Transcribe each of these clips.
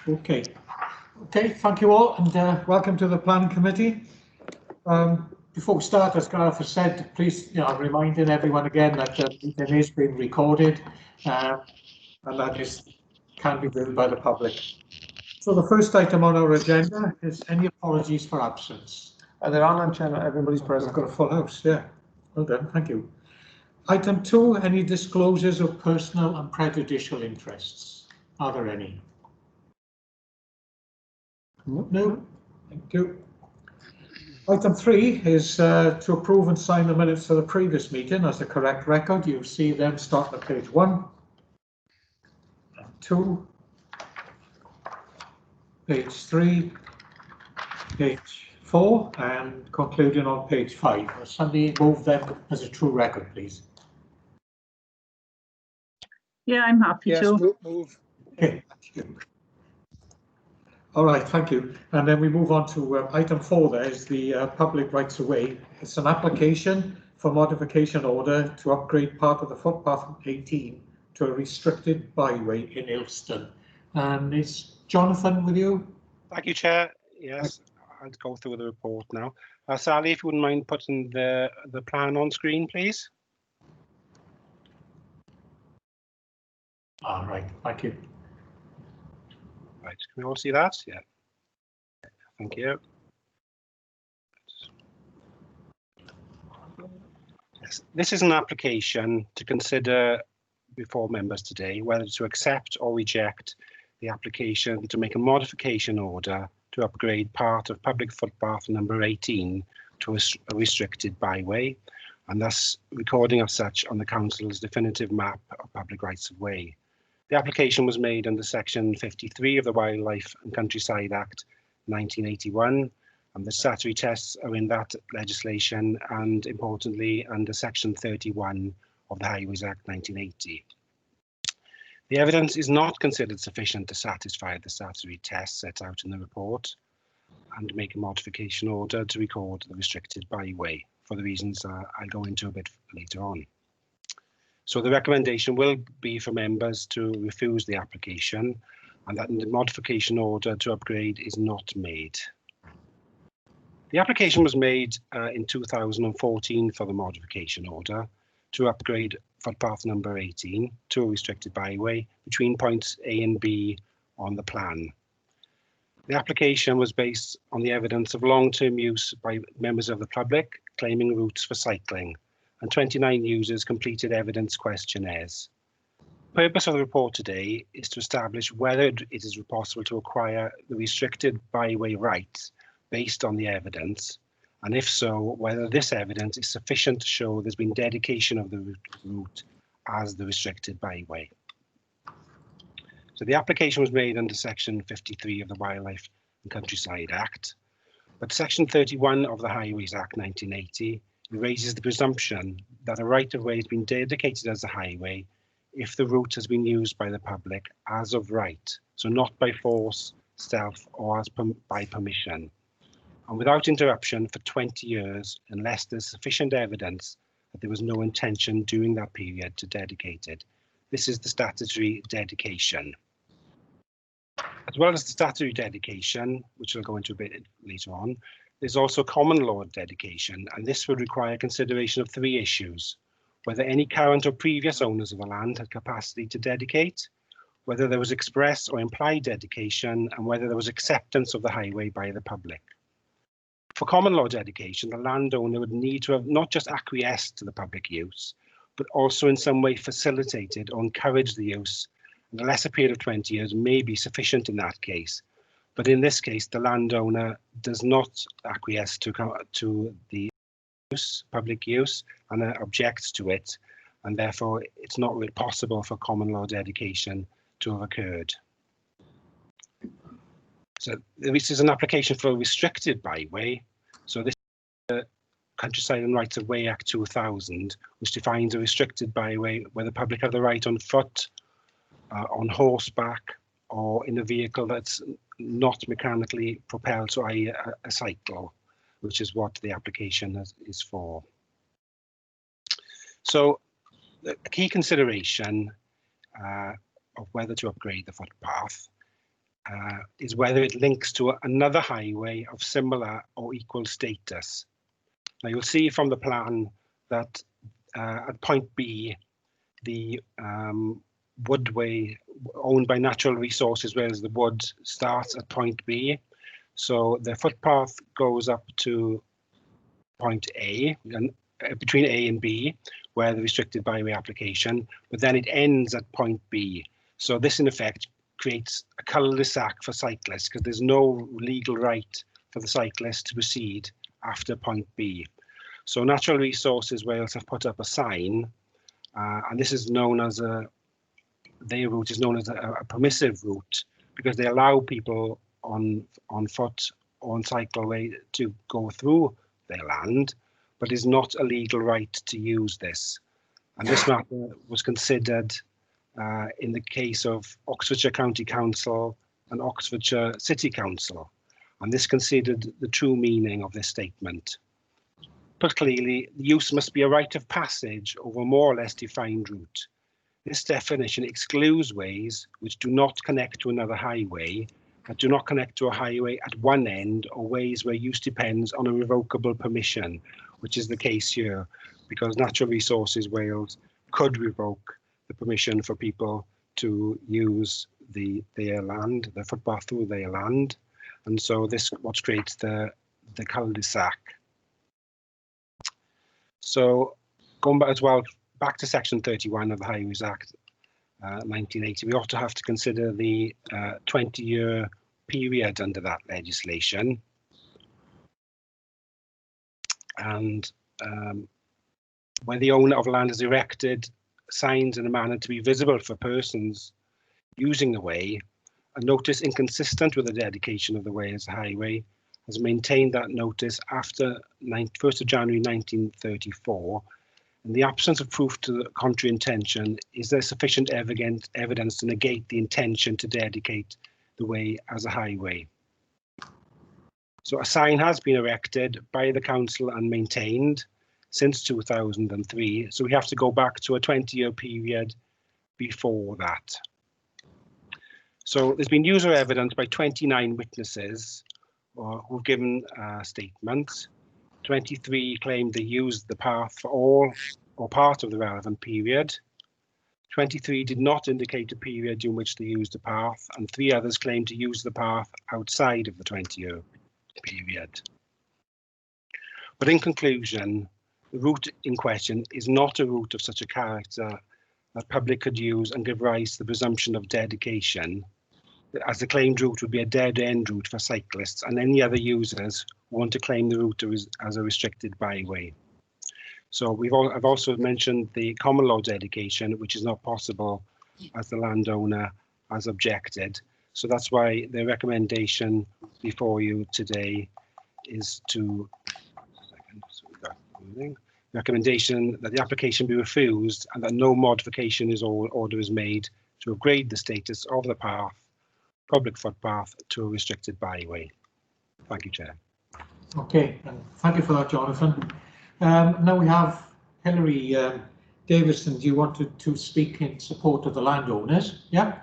Okay. Okay, thank you all, and welcome to the Planning Committee. Before we start, as Gareth has said, please, I'm reminding everyone again that the meeting is being recorded, and that can be viewed by the public. So the first item on our agenda is any apologies for absence. There are none, Chairman. Everybody's present. We've got a full house, yeah. Well done, thank you. Item 2, any disclosures of personal and prejudicial interests? Are there any? No, thank you. Item 3 is to approve and sign the minutes of the previous meeting as the correct record. You'll see them starting at page 1, 2, page 3, page 4, and concluding on page 5. Will somebody move them as a true record, please? Yeah, I'm happy to. Move. Okay, thank you. All right, thank you. And then we move on to item 4. There is the public rights of way. It's an application for modification order to upgrade part of the footpath 18 to a restricted byway in Illston. And is Jonathan with you? Thank you, Chair. Yes, I'll go through the report now. Sally, if you wouldn't mind putting the plan on screen, please. All right, thank you. Right, can we all see that? Yeah. Thank you. Yes, this is an application to consider before members today whether to accept or reject the application to make a modification order to upgrade part of public footpath number 18 to a restricted byway, and thus recording of such on the Council's definitive map of public rights of way. The application was made under Section 53 of the Wildlife and Countryside Act 1981, and the statutory tests are in that legislation, and importantly under Section 31 of the Highways Act 1980. The evidence is not considered sufficient to satisfy the statutory tests set out in the report and make a modification order to record the restricted byway for the reasons I'll go into a bit later on. So the recommendation will be for members to refuse the application and that the modification order to upgrade is not made. The application was made in 2014 for the modification order to upgrade footpath number 18 to a restricted byway between points A and B on the plan. The application was based on the evidence of long-term use by members of the public claiming routes for cycling, and 29 users completed evidence questionnaires. The purpose of the report today is to establish whether it is possible to acquire the restricted byway rights based on the evidence, and if so, whether this evidence is sufficient to show there's been dedication of the route as the restricted byway. So the application was made under Section 53 of the Wildlife and Countryside Act, but Section 31 of the Highways Act 1980 raises the presumption that a right-of-way has been dedicated as a highway if the route has been used by the public as of right, so not by force, stealth, or by permission, and without interruption for 20 years unless there's sufficient evidence that there was no intention during that period to dedicate it. This is the statutory dedication. As well as the statutory dedication, which I'll go into a bit later on, there's also common law dedication, and this would require consideration of 3 issues: whether any current or previous owners of the land had capacity to dedicate, whether there was express or implied dedication, and whether there was acceptance of the highway by the public. For common law dedication, the landowner would need to have not just acquiesced to the public use, but also in some way facilitated or encouraged the use, and a lesser period of 20 years may be sufficient in that case. But in this case, the landowner does not acquiesce to the public use, and objects to it, and therefore it's not really possible for common law dedication to have occurred. So this is an application for a restricted byway. So this is the Countryside and Rights of Way Act 2000, which defines a restricted byway where the public have the right on foot, on horseback, or in a vehicle that's not mechanically propelled, so i.e. a cycle, which is what the application is for. So the key consideration of whether to upgrade the footpath is whether it links to another highway of similar or equal status. Now you'll see from the plan that at point B, the woodway owned by Natural Resources, whereas the wood starts at point B. So the footpath goes up to point A, and between A and B, where the restricted byway application, but then it ends at point B. So this in effect creates a cul-de-sac for cyclists because there's no legal right for the cyclist to proceed after point B. So Natural Resources Wales have put up a sign, and this is known as their route is known as a permissive route because they allow people on foot or on cycleway to go through their land, but is not a legal right to use this. And this matter was considered in the case of Oxfordshire County Council and Oxfordshire City Council, and this considered the true meaning of this statement. But clearly, the use must be a rite of passage over a more or less defined route. This definition excludes ways which do not connect to another highway, that do not connect to a highway at one end, or ways where use depends on a revocable permission, which is the case here, because Natural Resources Wales could revoke the permission for people to use their land, the footpath through their land, and so this what creates the cul-de-sac. So going back as well, back to section 31 of the Highways Act 1980, we ought to have to consider the 20-year period under that legislation. And when the owner of land has erected signs in a manner to be visible for persons using the way, a notice inconsistent with the dedication of the way as a highway has maintained that notice after 1st of January 1934. In the absence of proof to the contrary intention, is there sufficient evidence to negate the intention to dedicate the way as a highway? So a sign has been erected by the council and maintained since 2003. So we have to go back to a 20-year period before that. So there's been user evidence by 29 witnesses who've given statements. 23 claimed they used the path for all or part of the relevant period. 23 did not indicate a period during which they used the path, and 3 others claimed to use the path outside of the 20-year period. But in conclusion, the route in question is not a route of such a character that public could use and give rise to the presumption of dedication, as the claimed route would be a dead-end route for cyclists and any other users who want to claim the route as a restricted byway. So I've also mentioned the common law dedication, which is not possible as the landowner has objected. So that's why the recommendation before you today is to recommendation that the application be refused and that no modification order is made to upgrade the status of the path, public footpath, to a restricted byway. Thank you, Chair. Okay, and thank you for that, Jonathan. Now we have Hilary Davison. Do you want to speak in support of the landowners? Yeah?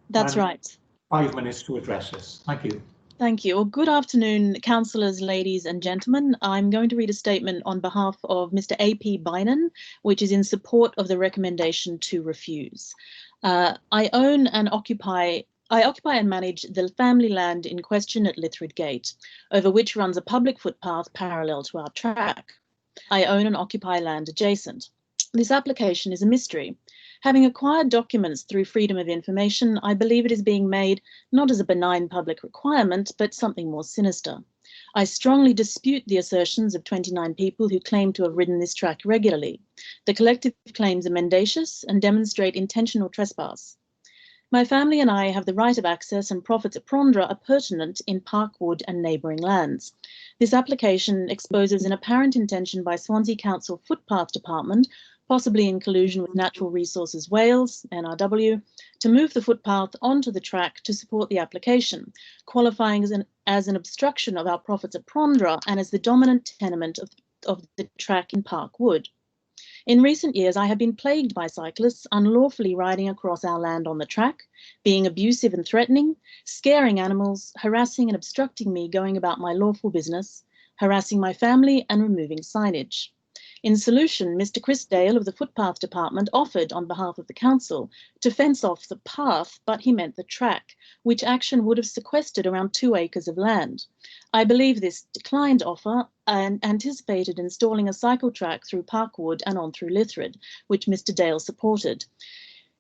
That's right. 5 minutes to address us. Thank you. Thank you. Well, good afternoon, councillors, ladies and gentlemen. I'm going to read a statement on behalf of Mr. A.P. Bynon, which is in support of the recommendation to refuse. I occupy and manage the family land in question at Lythrid Gate, over which runs a public footpath parallel to our track. I own and occupy land adjacent. This application is a mystery. Having acquired documents through freedom of information, I believe it is being made not as a benign public requirement, but something more sinister. I strongly dispute the assertions of 29 people who claim to have ridden this track regularly. The collective claims are mendacious and demonstrate intentional trespass. My family and I have the right of access, and profits at Prondra are pertinent in Parkwood and neighbouring lands. This application exposes an apparent intention by Swansea Council Footpath Department, possibly in collusion with Natural Resources Wales, NRW, to move the footpath onto the track to support the application, qualifying as an obstruction of our profits at Prondra and as the dominant tenement of the track in Parkwood. In recent years, I have been plagued by cyclists unlawfully riding across our land on the track, being abusive and threatening, scaring animals, harassing and obstructing me going about my lawful business, harassing my family and removing signage. In solution, Mr. Chris Dale of the Footpath Department offered, on behalf of the council, to fence off the path, but he meant the track, which action would have sequestered around 2 acres of land. I believe this declined offer and anticipated installing a cycle track through Parkwood and on through Lythred, which Mr. Dale supported.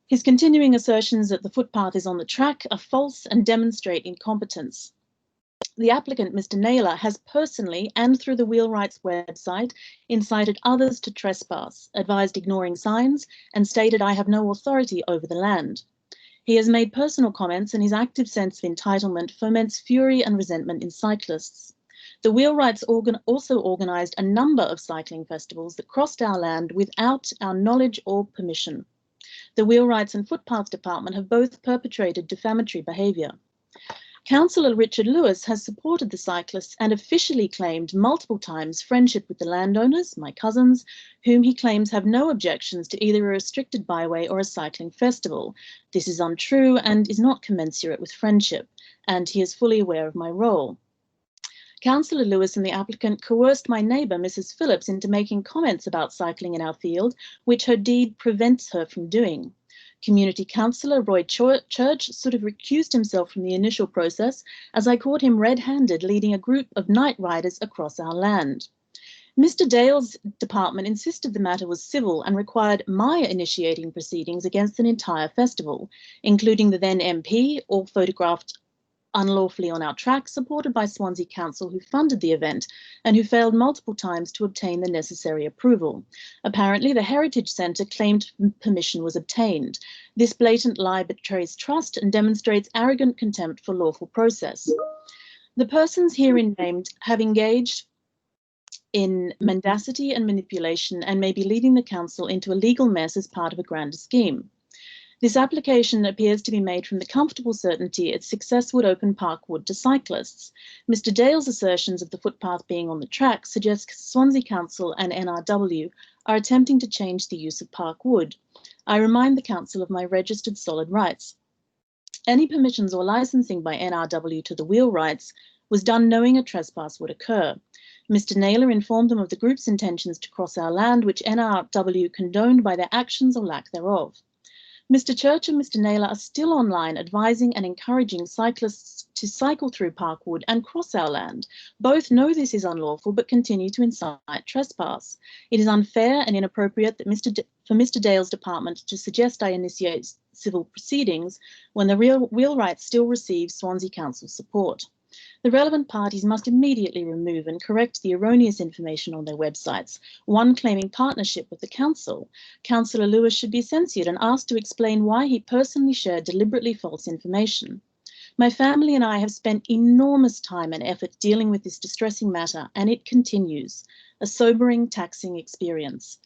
His continuing assertions that the footpath is on the track are false and demonstrate incompetence. The applicant, Mr. Naylor, has personally and through the Wheelwrights website incited others to trespass, advised ignoring signs, and stated I have no authority over the land. He has made personal comments, and his active sense of entitlement foments fury and resentment in cyclists. The Wheelwrights also organised a number of cycling festivals that crossed our land without our knowledge or permission. The Wheelwrights and Footpath Department have both perpetrated defamatory behaviour. Councillor Richard Lewis has supported the cyclists and officially claimed multiple times friendship with the landowners, my cousins, whom he claims have no objections to either a restricted byway or a cycling festival. This is untrue and is not commensurate with friendship, and he is fully aware of my role. Councillor Lewis and the applicant coerced my neighbour, Mrs. Phillips, into making comments about cycling in our field, which her deed prevents her from doing. Community councillor Roy Church sort of recused himself from the initial process, as I caught him red-handed leading a group of night riders across our land. Mr. Dale's department insisted the matter was civil and required my initiating proceedings against an entire festival, including the then MP, all photographed unlawfully on our track, supported by Swansea Council, who funded the event and who failed multiple times to obtain the necessary approval. Apparently, the Heritage Centre claimed permission was obtained. This blatant lie betrays trust and demonstrates arrogant contempt for lawful process. The persons herein named have engaged in mendacity and manipulation and may be leading the council into a legal mess as part of a grander scheme. This application appears to be made from the comfortable certainty its success would open Parkwood to cyclists. Mr. Dale's assertions of the footpath being on the track suggest Swansea Council and NRW are attempting to change the use of Parkwood. I remind the council of my registered solid rights. Any permissions or licensing by NRW to the Wheelwrights was done knowing a trespass would occur. Mr. Naylor informed them of the group's intentions to cross our land, which NRW condoned by their actions or lack thereof. Mr. Church and Mr. Naylor are still online advising and encouraging cyclists to cycle through Parkwood and cross our land. Both know this is unlawful but continue to incite trespass. It is unfair and inappropriate that for Mr. Dale's department to suggest I initiate civil proceedings when the Wheelwrights still receives Swansea Council support. The relevant parties must immediately remove and correct the erroneous information on their websites, one claiming partnership with the council. Councillor Lewis should be censured and asked to explain why he personally shared deliberately false information. My family and I have spent enormous time and effort dealing with this distressing matter, and it continues, a sobering, taxing experience.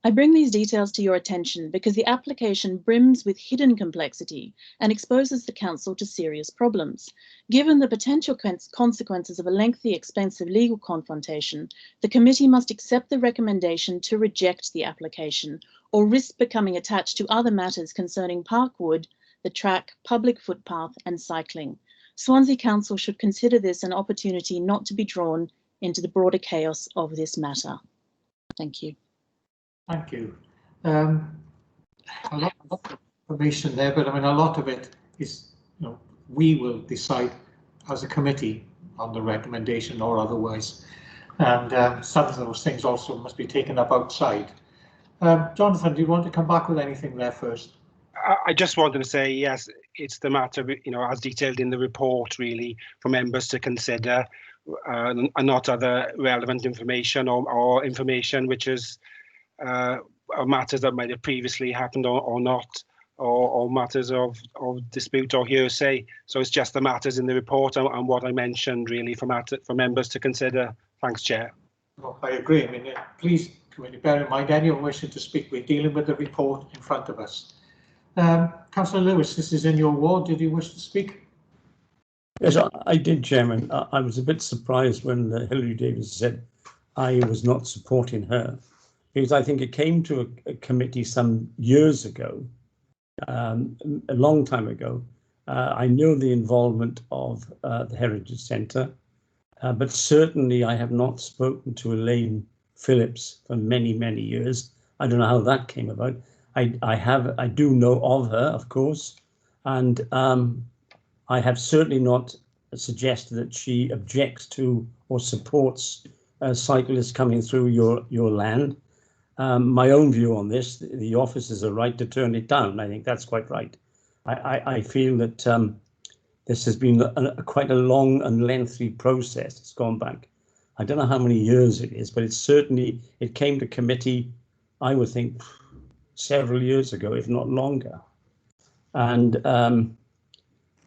I bring these details to your attention because the application brims with hidden complexity and exposes the council to serious problems. Given the potential consequences of a lengthy, expensive legal confrontation, the committee must accept the recommendation to reject the application or risk becoming attached to other matters concerning Parkwood, the track, public footpath and cycling. Swansea Council should consider this an opportunity not to be drawn into the broader chaos of this matter. Thank you. Thank you. A lot of information there, but I mean, a lot of it is, we will decide as a committee on the recommendation or otherwise. And some of those things also must be taken up outside. Jonathan, do you want to come back with anything there first? I just wanted to say, yes, it's the matter, as detailed in the report, really, for members to consider, and not other relevant information or information which is matters that might have previously happened or not, or matters of dispute or hearsay. So it's just the matters in the report and what I mentioned, really, for members to consider. Thanks, Chair. Well, I agree. I mean, please bear in mind, anyone wishing to speak, we're dealing with the report in front of us. Councillor Lewis, this is in your ward. Did you wish to speak? Yes, I did, Chairman. I was a bit surprised when Hilary Davis said I was not supporting her. because I think it came to a committee some years ago, a long time ago. I know the involvement of the Heritage Centre, but certainly I have not spoken to Elaine Phillips for many, many years. I don't know how that came about. I do know of her, of course, and I have certainly not suggested that she objects to or supports cyclists coming through your land. My own view on this, the officers are right to turn it down. I think that's quite right. I feel that this has been quite a long and lengthy process. It's gone back, I don't know how many years it is, but it came to committee, I would think, several years ago, if not longer. And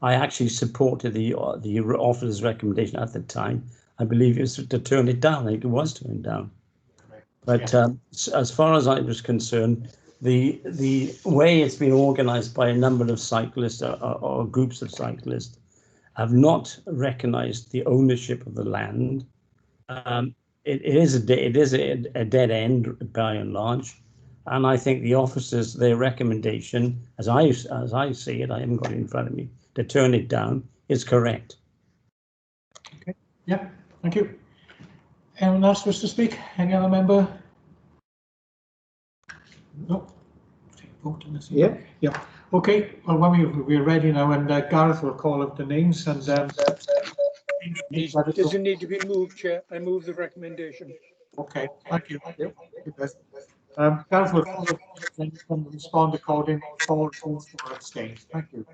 I actually supported the officer's recommendation at the time. I believe it was to turn it down. I think it was turned down. But as far as I was concerned, the way it's been organised by a number of cyclists or groups of cyclists have not recognised the ownership of the land. It is a dead end by and large, and I think the officers, their recommendation, as I see it, I haven't got it in front of me, to turn it down is correct. Okay. Yeah. Thank you. Anyone else wish to speak? Any other member? No. Yeah. Yeah. Okay. Well, when we're ready now, and Gareth will call up the names, and doesn't need to be moved, Chair. I move the recommendation. Okay. Thank you. Gareth will call up and respond according for or abstain. Thank you.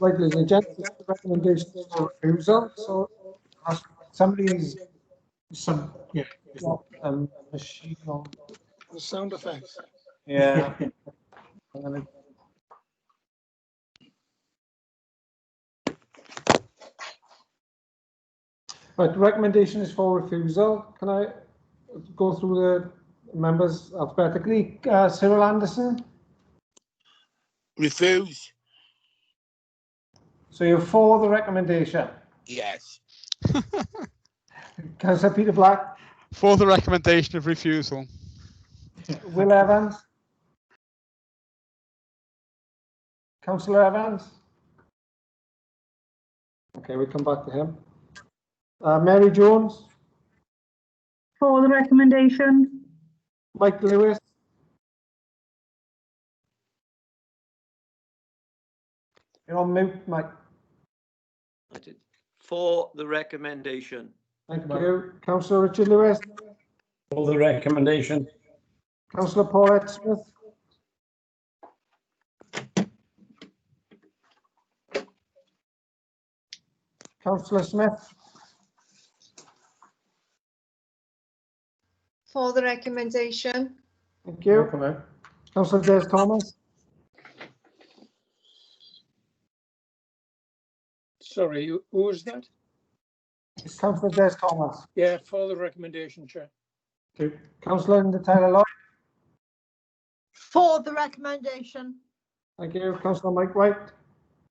Right, ladies and gentlemen, the recommendation for refusal. So somebody's machine on The sound effects. yeah. Right, the recommendation is for refusal. Can I go through the members alphabetically? Cyril Anderson. Refuse. So you're for the recommendation? Yes. Councillor Peter Black. For the recommendation of refusal. Will Evans. Councillor Evans. Okay, we come back to him. Mary Jones. For the recommendation. Mike Lewis. You're on mute, Mike. For the recommendation. Thank you. Councillor Richard Lewis. For the recommendation. Councillor Paulette Smith. Councillor Smith. For the recommendation. Thank you. Councillor Des Thomas. Sorry, who was that? Councillor Des Thomas. Yeah, for the recommendation, Chair. Thank you. Councillor Tyler Lloyd. For the recommendation. Thank you. Councillor Mike White.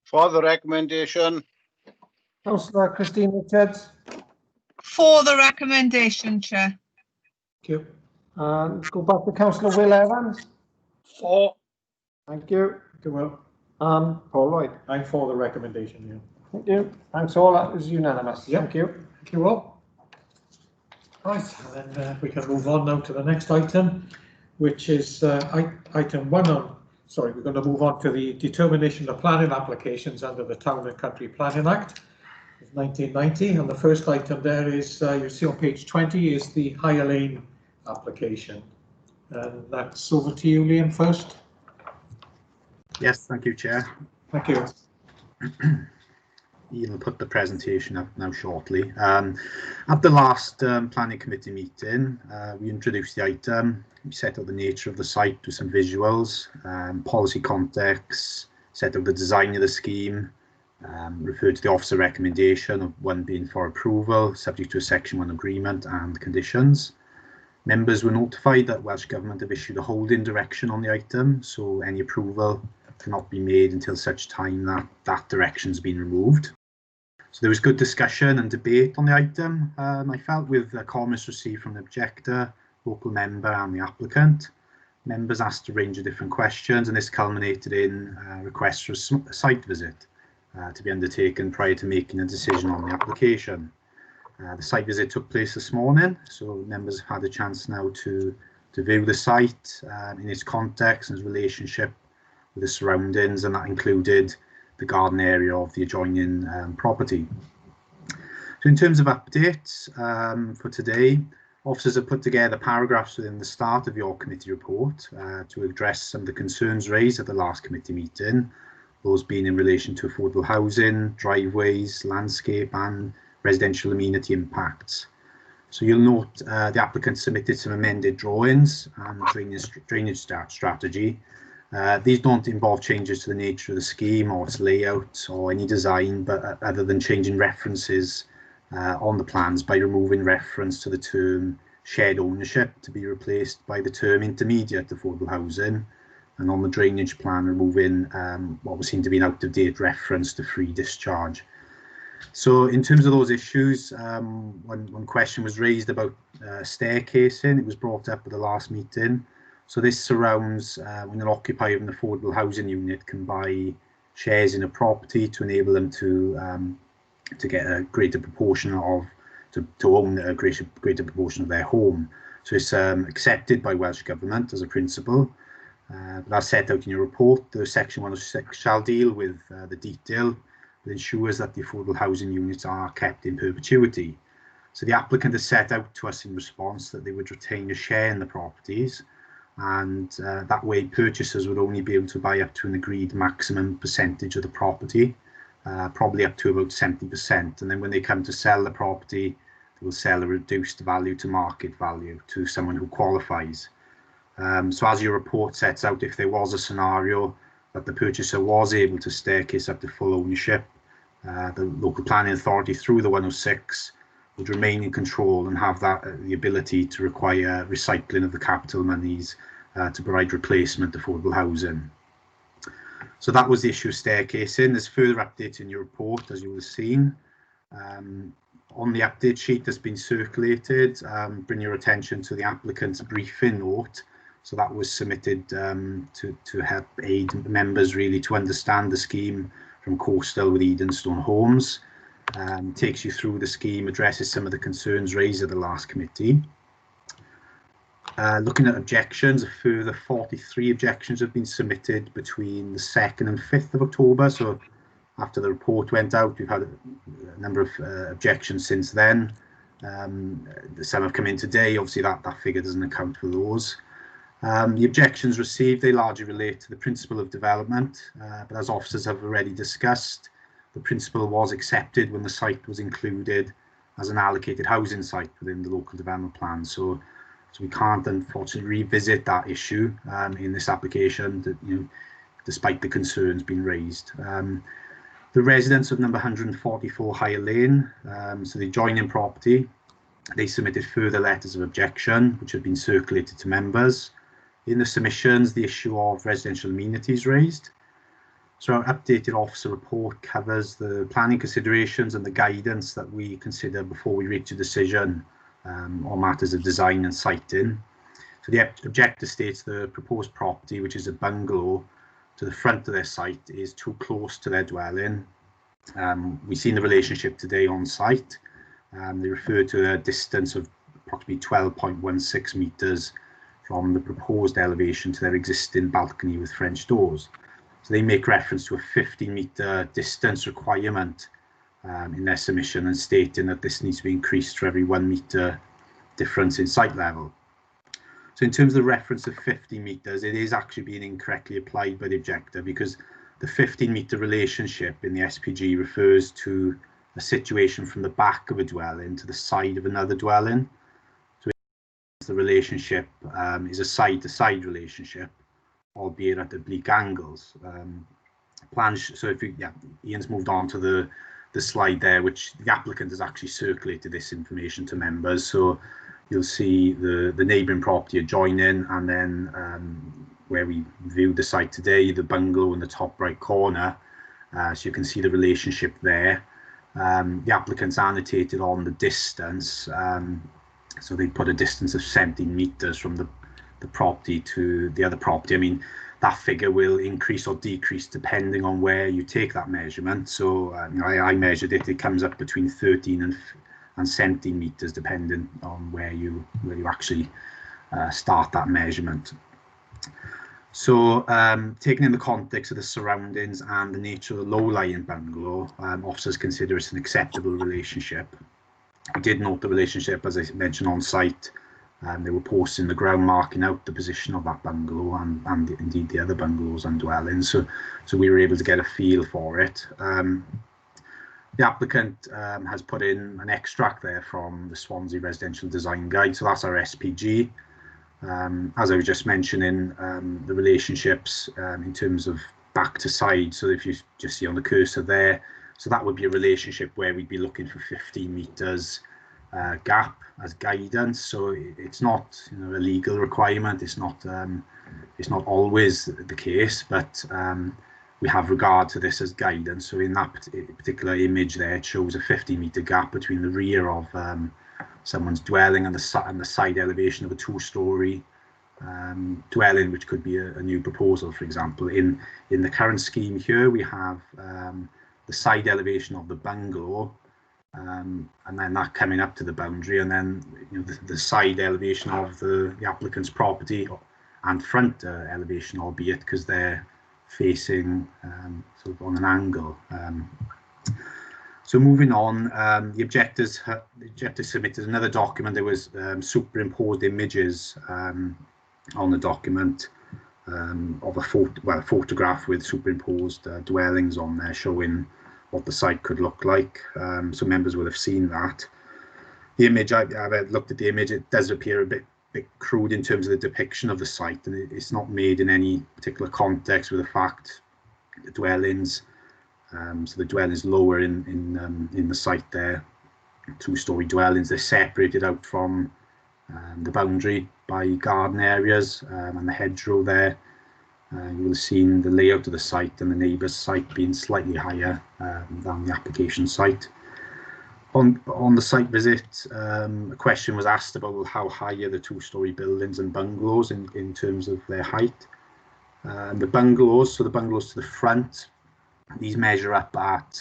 For the recommendation. Councillor Christine Richards. For the recommendation, Chair. Thank you. And go back to Councillor Will Evans. For. Thank you. Thank you, Will. Paul Lloyd. I'm for the recommendation. Yeah. Thank you. Thanks all. That was unanimous. Yep. Thank you. Thank you all. Right, and then we can move on now to the next item, which is item 1 on. Sorry, we're going to move on to the determination of planning applications under the Town and Country Planning Act of 1990. And the first item there is, you see on page 20, is the Higher Lane application. And that's over to you, Liam, first. Yes, thank you, Chair. Thank you. Ian will put the presentation up now shortly. At the last planning committee meeting, we introduced the item, we set out the nature of the site with some visuals, policy context, set out the design of the scheme, referred to the officer recommendation of one being for approval, subject to a Section 1 agreement and conditions. Members were notified that Welsh Government have issued a holding direction on the item, so any approval cannot be made until such time that that direction has been removed. So there was good discussion and debate on the item, I felt, with comments received from the objector, local member and the applicant. Members asked a range of different questions, and this culminated in requests for a site visit to be undertaken prior to making a decision on the application. The site visit took place this morning, so members have had a chance now to view the site in its context and its relationship with the surroundings, and that included the garden area of the adjoining property. So in terms of updates for today, officers have put together paragraphs within the start of your committee report to address some of the concerns raised at the last committee meeting, those being in relation to affordable housing, driveways, landscape and residential amenity impacts. So you'll note the applicant submitted some amended drawings and drainage strategy. These don't involve changes to the nature of the scheme or its layout or any design, but other than changing references on the plans by removing reference to the term shared ownership to be replaced by the term intermediate affordable housing, and on the drainage plan removing what was seen to be an out-of-date reference to free discharge. So in terms of those issues, one question was raised about staircasing. It was brought up at the last meeting. So this surrounds when an occupier of an affordable housing unit can buy shares in a property to enable them to get a greater proportion of, to own a greater proportion of their home. So it's accepted by Welsh Government as a principle. But as set out in your report, the Section 106 shall deal with the detail that ensures that the affordable housing units are kept in perpetuity. So the applicant has set out to us in response that they would retain a share in the properties, and that way purchasers would only be able to buy up to an agreed maximum percentage of the property, probably up to about 70%, and then when they come to sell the property, they will sell a reduced value to market value to someone who qualifies. So as your report sets out, if there was a scenario that the purchaser was able to staircase up to full ownership, the local planning authority through the 106 would remain in control and have that the ability to require recycling of the capital monies to provide replacement affordable housing. So that was the issue of staircasing. There's further updates in your report, as you will have seen. On the update sheet that's been circulated, bring your attention to the applicant's briefing note. So that was submitted to help aid members really to understand the scheme from Coastal with Edenstone Homes. Takes you through the scheme, addresses some of the concerns raised at the last committee. Looking at objections, a further 43 objections have been submitted between the 2nd and 5th of October. So after the report went out, we've had a number of objections since then. Some have come in today. Obviously that figure doesn't account for those. The objections received, they largely relate to the principle of development, but as officers have already discussed, the principle was accepted when the site was included as an allocated housing site within the local development plan. So we can't unfortunately revisit that issue in this application, despite the concerns being raised. The residents of number 144 Higher Lane, so the adjoining property, they submitted further letters of objection, which have been circulated to members. In the submissions, the issue of residential amenities raised. So our updated officer report covers the planning considerations and the guidance that we consider before we reach a decision on matters of design and siting. So the objector states the proposed property, which is a bungalow to the front of their site, is too close to their dwelling. We've seen the relationship today on site. They refer to a distance of approximately 12.16 metres from the proposed elevation to their existing balcony with French doors. So they make reference to a 50-metre distance requirement in their submission, and stating that this needs to be increased for every 1 metre difference in site level. So in terms of the reference of 50 metres, it is actually being incorrectly applied by the objector, because the 15-metre relationship in the SPG refers to a situation from the back of a dwelling to the side of another dwelling. So the relationship is a side-to-side relationship, albeit at oblique angles. So if you, Ian's moved on to the slide there, which the applicant has actually circulated this information to members. So you'll see the neighbouring property adjoining, and then where we viewed the site today, the bungalow in the top right corner. So you can see the relationship there. The applicants annotated on the distance, so they put a distance of 17 metres from the property to the other property. I mean, that figure will increase or decrease depending on where you take that measurement. So you know, I measured it, it comes up between 13 and 17 metres depending on where you actually start that measurement. So taking in the context of the surroundings and the nature of the low-lying bungalow, officers consider it an acceptable relationship. We did note the relationship, as I mentioned, on site. They were posts in the ground marking out the position of that bungalow and indeed the other bungalows and dwellings. So we were able to get a feel for it. The applicant has put in an extract there from the Swansea Residential Design Guide. So that's our SPG. As I was just mentioning, the relationships in terms of back to side. So if you just see on the cursor there, so that would be a relationship where we'd be looking for 15 metres gap as guidance. So it's not, you know, a legal requirement. It's not always the case, but we have regard to this as guidance. So in that particular image there, it shows a 50-metre gap between the rear of someone's dwelling and the side elevation of a two-storey dwelling, which could be a new proposal, for example. In the current scheme here, we have the side elevation of the bungalow, and then that coming up to the boundary, and then, you know, the side elevation of the applicant's property and front elevation, albeit because they're facing sort of on an angle. So moving on, the objectors submitted another document. There was superimposed images on the document of a photograph with superimposed dwellings on there showing what the site could look like. So members will have seen that. The image, I've looked at the image, it does appear a bit crude in terms of the depiction of the site, and it's not made in any particular context with the fact the dwellings. So the dwellings lower in the site there, two-storey dwellings, they're separated out from the boundary by garden areas and the hedgerow there. You will have seen the layout of the site and the neighbour's site being slightly higher than the application site. On the site visit, a question was asked about how high are the two-storey buildings and bungalows in terms of their height. The bungalows, so the bungalows to the front, these measure up to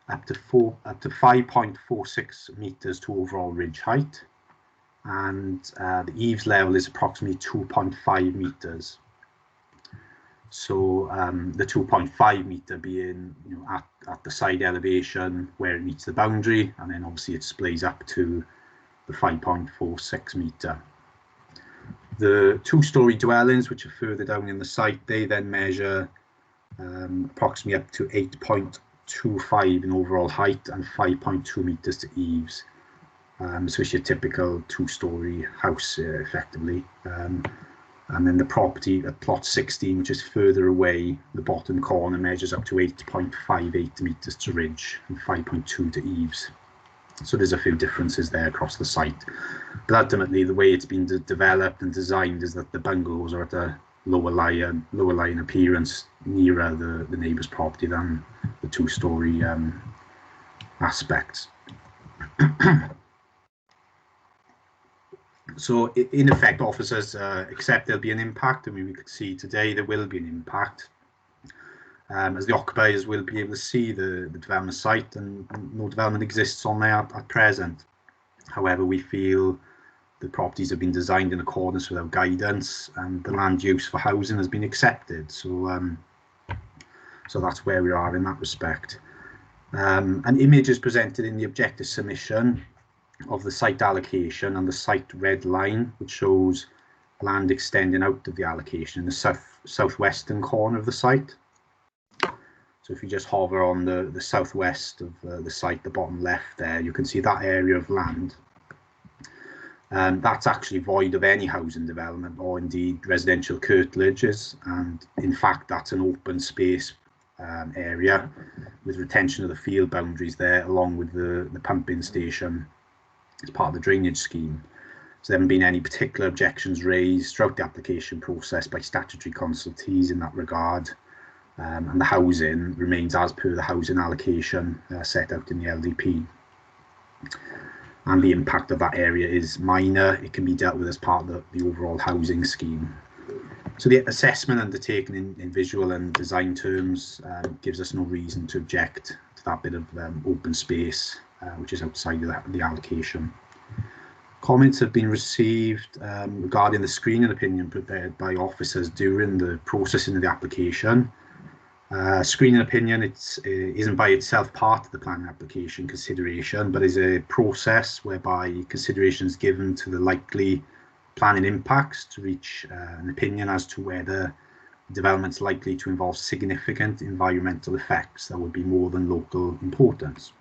5.46 metres to overall ridge height, and the eaves level is approximately 2.5 metres. So the 2.5 metre being, you know, at the side elevation where it meets the boundary, and then obviously it splays up to the 5.46 metre. The two-storey dwellings, which are further down in the site, they then measure approximately up to 8.25 in overall height and 5.2 metres to eaves. So it's your typical two-storey house, effectively. And then the property at plot 16, which is further away, the bottom corner measures up to 8.58 metres to ridge and 5.2 to eaves. So there's a few differences there across the site. But ultimately, the way it's been developed and designed is that the bungalows are at a lower lying appearance nearer the neighbour's property than the two-storey aspects. So in effect, officers accept there'll be an impact. I mean, we could see today there will be an impact, as the occupiers will be able to see the development site, and no development exists on there at present. However, we feel the properties have been designed in accordance with our guidance, and the land use for housing has been accepted. So so that's where we are in that respect. An image is presented in the objective submission of the site allocation and the site red line, which shows land extending out of the allocation in the southwestern corner of the site. So if you just hover on the southwest of the site, the bottom left there, you can see that area of land. That's actually void of any housing development or indeed residential curtilages, and in fact that's an open space area with retention of the field boundaries there, along with the pumping station as part of the drainage scheme. So there haven't been any particular objections raised throughout the application process by statutory consultees in that regard. and the housing remains as per the housing allocation set out in the LDP. And the impact of that area is minor. It can be dealt with as part of the overall housing scheme. So the assessment undertaken in visual and design terms gives us no reason to object to that bit of open space, which is outside of the allocation. Comments have been received regarding the screening opinion prepared by officers during the processing of the application. Screening opinion isn't by itself part of the planning application consideration, but is a process whereby consideration is given to the likely planning impacts to reach an opinion as to whether development is likely to involve significant environmental effects that would be more than local importance.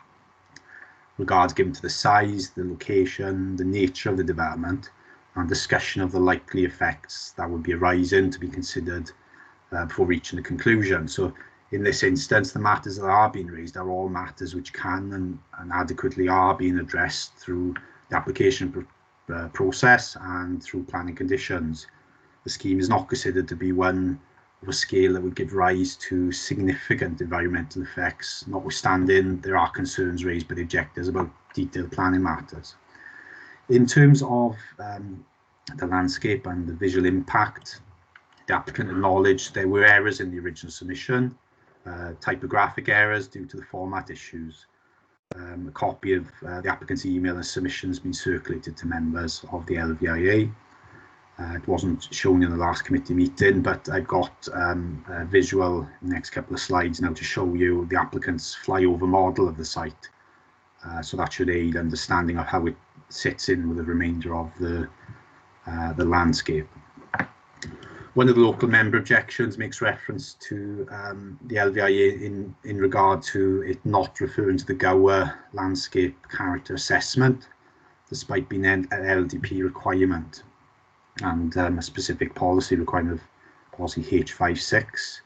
Regards given to the size, the location, the nature of the development, and discussion of the likely effects that would be arising to be considered before reaching a conclusion. So in this instance, the matters that are being raised are all matters which can and adequately are being addressed through the application process and through planning conditions. The scheme is not considered to be one of a scale that would give rise to significant environmental effects, notwithstanding there are concerns raised by the objectors about detailed planning matters. In terms of the landscape and the visual impact, the applicant acknowledged there were errors in the original submission, typographic errors due to the format issues. A copy of the applicant's email and submission has been circulated to members of the LVIA. It wasn't shown in the last committee meeting, but I've got a visual in the next couple of slides now to show you the applicant's flyover model of the site. So that should aid understanding of how it sits in with the remainder of the landscape. One of the local member objections makes reference to the LVIA in regard to it not referring to the Gower landscape character assessment, despite being an LDP requirement and a specific policy requirement of policy H56.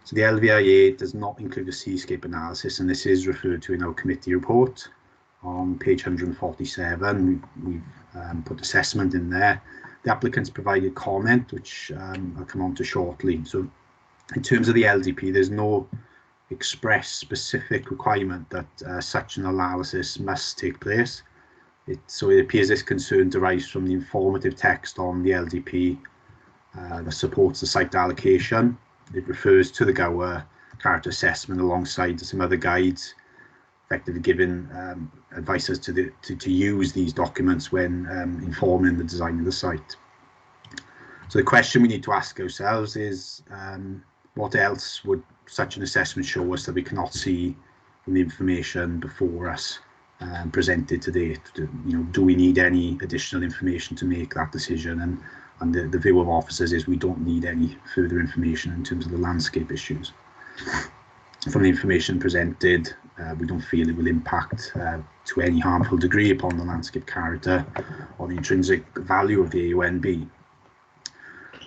So the LVIA does not include a seascape analysis, and this is referred to in our committee report on page 147. We've put assessment in there. The applicants provided comment, which I'll come on to shortly. So in terms of the LDP, there's no express specific requirement that such an analysis must take place. So it appears this concern derives from the informative text on the LDP that supports the site allocation. It refers to the Gower character assessment alongside some other guides, effectively giving advice as to use these documents when informing the design of the site. So the question we need to ask ourselves is, what else would such an assessment show us that we cannot see from the information before us presented today? Do we need any additional information to make that decision? And the view of officers is we don't need any further information in terms of the landscape issues. From the information presented, we don't feel it will impact to any harmful degree upon the landscape character or the intrinsic value of the AONB.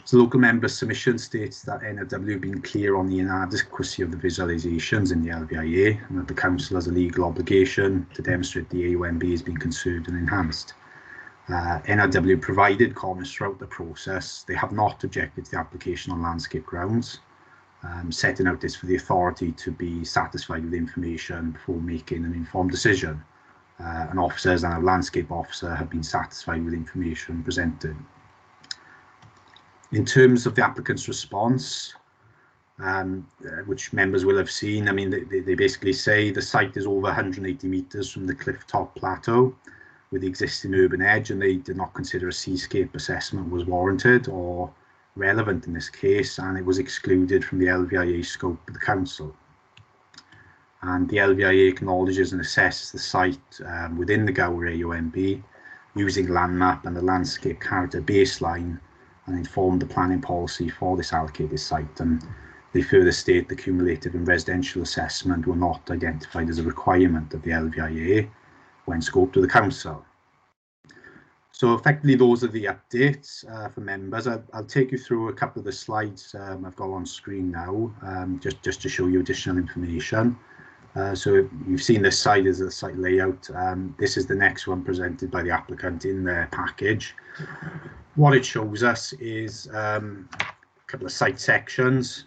So the local member submission states that NRW have been clear on the inadequacy of the visualisations in the LVIA, and that the council has a legal obligation to demonstrate the AONB has been conserved and enhanced. NRW provided comments throughout the process. They have not objected to the application on landscape grounds, setting out this for the authority to be satisfied with information before making an informed decision. And officers and a landscape officer have been satisfied with information presented. In terms of the applicant's response, which members will have seen, I mean, they basically say the site is over 180 metres from the cliff top plateau with the existing urban edge, and they did not consider a seascape assessment was warranted or relevant in this case, and it was excluded from the LVIA scope of the council. And the LVIA acknowledges and assesses the site within the Gower AONB using land map and the landscape character baseline, and informed the planning policy for this allocated site. And they further state the cumulative and residential assessment were not identified as a requirement of the LVIA when scoped to the council. So effectively, those are the updates for members. I'll take you through a couple of the slides I've got on screen now, just to show you additional information. So you've seen this site as a site layout. This is the next one presented by the applicant in their package. What it shows us is a couple of site sections.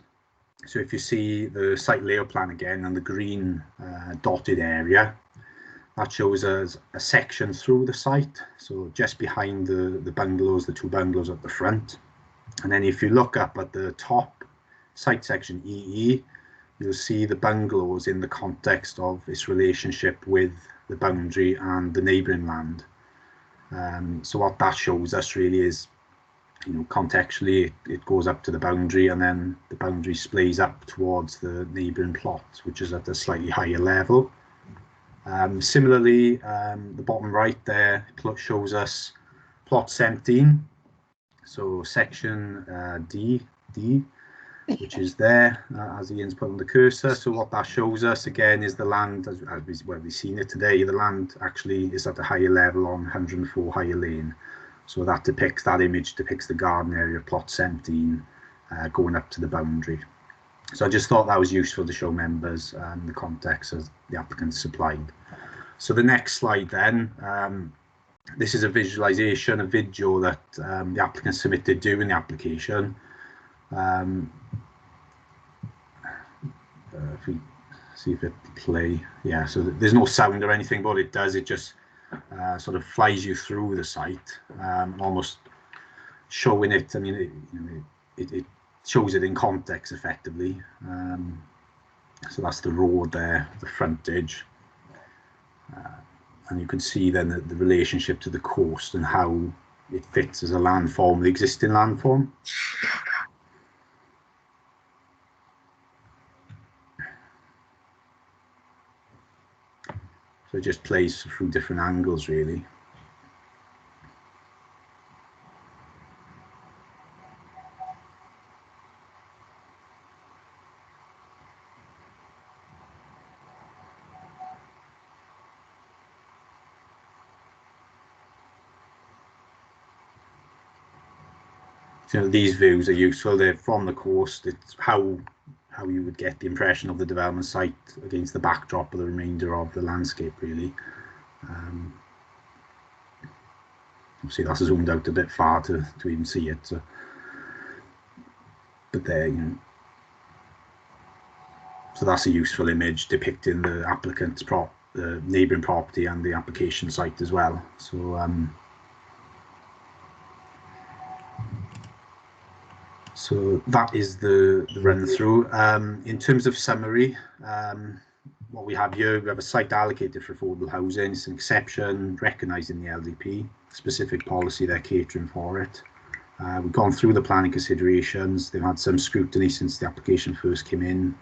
So if you see the site layout plan again and the green dotted area, that shows us a section through the site. So just behind the bungalows, the 2 bungalows at the front. And then if you look up at the top site section EE, you'll see the bungalows in the context of its relationship with the boundary and the neighbouring land. So what that shows us really is, you know, contextually it goes up to the boundary, and then the boundary splays up towards the neighbouring plot, which is at a slightly higher level. Similarly, the bottom right there shows us plot 17, so section D, which is there as Ian's put on the cursor. So what that shows us again is the land, as we've seen it today, the land actually is at a higher level on 104 Higher Lane. So that image depicts the garden area of plot 17 going up to the boundary. So I just thought that was useful to show members the context as the applicant supplied. So the next slide then, this is a visualization, a video that the applicant submitted during the application. If we see if it play, yeah, so there's no sound or anything, but it does, it just sort of flies you through the site, almost showing it. I mean, it shows it in context effectively. So that's the road there, the frontage, and you can see then the relationship to the coast and how it fits as a landform, the existing landform. So it just plays through different angles really. So these views are useful. They're from the coast. It's how you would get the impression of the development site against the backdrop of the remainder of the landscape, really. Obviously, that's zoomed out a bit far to even see it. So. But there, you know. So that's a useful image depicting the applicant's the neighbouring property and the application site as well. So. So that is the run through. In terms of summary, what we have here, we have a site allocated for affordable housing. It's an exception recognising the LDP, specific policy they're catering for it. We've gone through the planning considerations. They've had some scrutiny since the application first came in.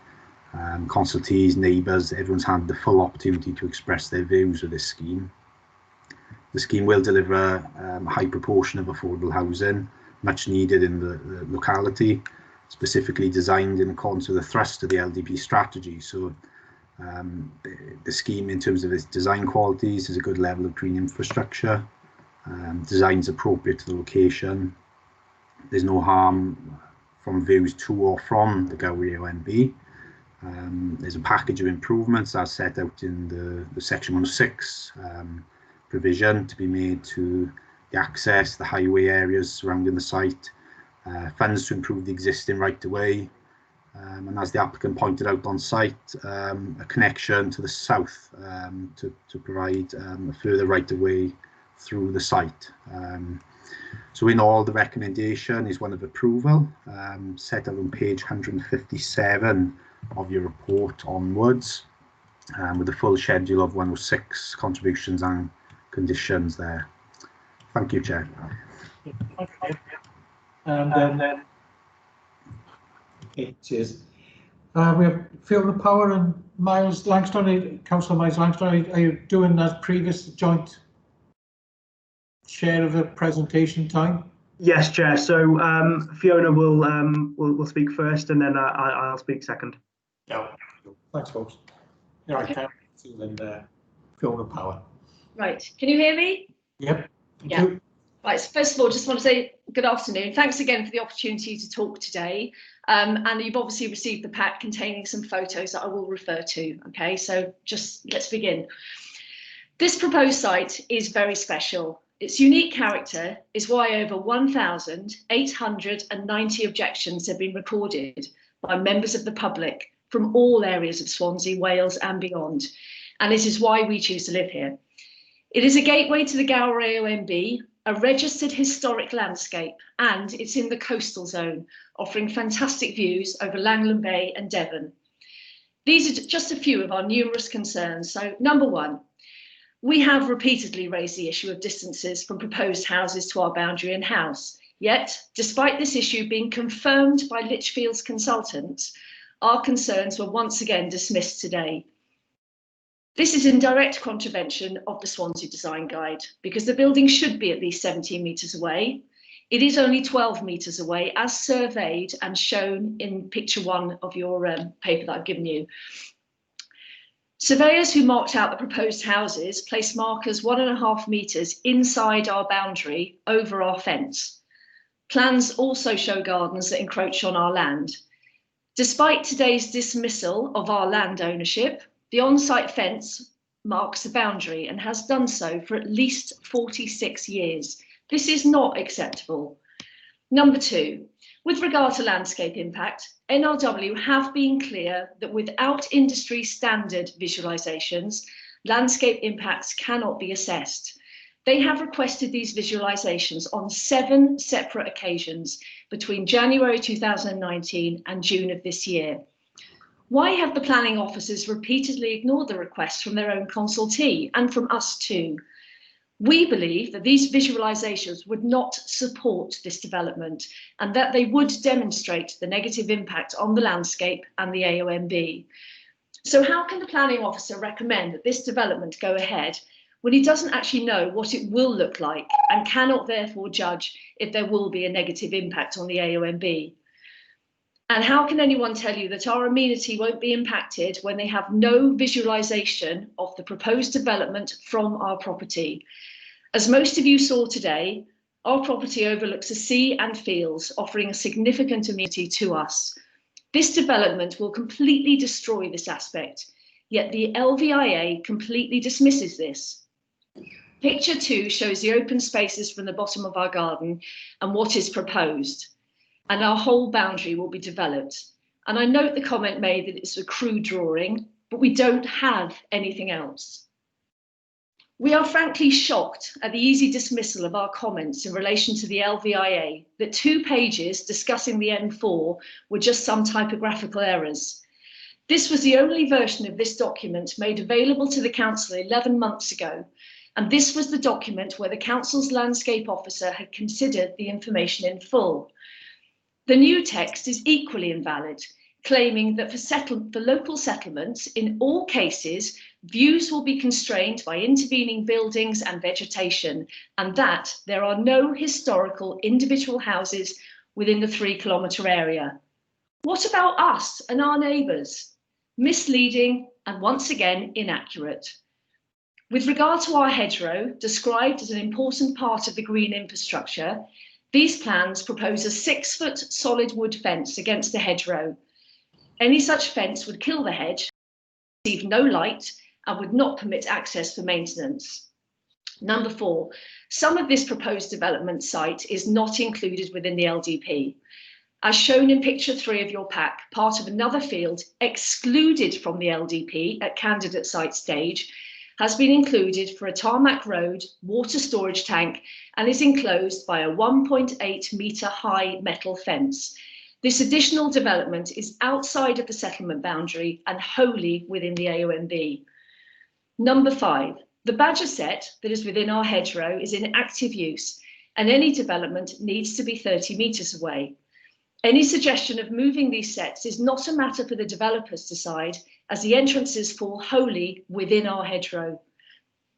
Consultees, neighbours, everyone's had the full opportunity to express their views with this scheme. The scheme will deliver a high proportion of affordable housing, much needed in the locality, specifically designed in accordance with the thrust of the LDP strategy. So the scheme, in terms of its design qualities, is a good level of green infrastructure. Design's appropriate to the location. There's no harm from views to or from the Byway ONB. There's a package of improvements as set out in the section 106 provision to be made to the access, the highway areas surrounding the site, funds to improve the existing right-of-way, and as the applicant pointed out on site, a connection to the south to provide a further right-of-way through the site. So in all, the recommendation is one of approval, set out on page 157 of your report onwards, with a full schedule of 106 contributions and conditions there. Thank you, Chair. And okay, cheers. We have Fiona Power and Miles Langstone. Councillor Miles Langstone, are you doing that previous joint share of the presentation time? Yes, Chair. So Fiona will speak first, and then I'll speak second. Yeah. Thanks, folks. Yeah, okay. And Fiona Power. Right. Can you hear me? Yep. Thank yeah. you. Right. So first of all, just want to say good afternoon. Thanks again for the opportunity to talk today. And you've obviously received the pack containing some photos that I will refer to. Okay, so just let's begin. This proposed site is very special. Its unique character is why over 1,890 objections have been recorded by members of the public from all areas of Swansea, Wales and beyond. And this is why we choose to live here. It is a gateway to the Gower AONB, a registered historic landscape, and it's in the coastal zone, offering fantastic views over Langland Bay and Devon. These are just a few of our numerous concerns. So number one, we have repeatedly raised the issue of distances from proposed houses to our boundary and house. Yet, despite this issue being confirmed by Lichfield's consultants, our concerns were once again dismissed today. This is in direct contravention of the Swansea Design Guide because the building should be at least 17 metres away. It is only 12 metres away as surveyed and shown in picture 1 of your paper that I've given you. Surveyors who marked out the proposed houses placed markers 1.5 metres inside our boundary over our fence. Plans also show gardens that encroach on our land. Despite today's dismissal of our land ownership, the on-site fence marks the boundary and has done so for at least 46 years. This is not acceptable. Number two, with regard to landscape impact, NRW have been clear that without industry standard visualisations, landscape impacts cannot be assessed. They have requested these visualisations on 7 separate occasions between January 2019 and June of this year. Why have the planning officers repeatedly ignored the request from their own consultee and from us too? We believe that these visualisations would not support this development and that they would demonstrate the negative impact on the landscape and the AONB. So how can the planning officer recommend that this development go ahead when he doesn't actually know what it will look like and cannot therefore judge if there will be a negative impact on the AONB? And how can anyone tell you that our amenity won't be impacted when they have no visualisation of the proposed development from our property? As most of you saw today, our property overlooks the sea and fields, offering a significant amenity to us. This development will completely destroy this aspect, yet the LVIA completely dismisses this. Picture 2 shows the open spaces from the bottom of our garden and what is proposed. And our whole boundary will be developed. And I note the comment made that it's a crude drawing, but we don't have anything else. We are frankly shocked at the easy dismissal of our comments in relation to the LVIA, that 2 pages discussing the M4 were just some typographical errors. This was the only version of this document made available to the council 11 months ago. And this was the document where the council's landscape officer had considered the information in full. The new text is equally invalid, claiming that for local settlements, in all cases, views will be constrained by intervening buildings and vegetation, and that there are no historical individual houses within the 3-kilometre area. What about us and our neighbours? Misleading and once again inaccurate. With regard to our hedgerow, described as an important part of the green infrastructure, these plans propose a 6-foot solid wood fence against the hedgerow. Any such fence would kill the hedge, receive no light, and would not permit access for maintenance. Number 4, some of this proposed development site is not included within the LDP. As shown in picture 3 of your pack, part of another field excluded from the LDP at candidate site stage has been included for a tarmac road, water storage tank, and is enclosed by a 1.8 metre high metal fence. This additional development is outside of the settlement boundary and wholly within the AONB. Number 5, the badger set that is within our hedgerow is in active use, and any development needs to be 30 metres away. Any suggestion of moving these sets is not a matter for the developers to decide, as the entrances fall wholly within our hedgerow.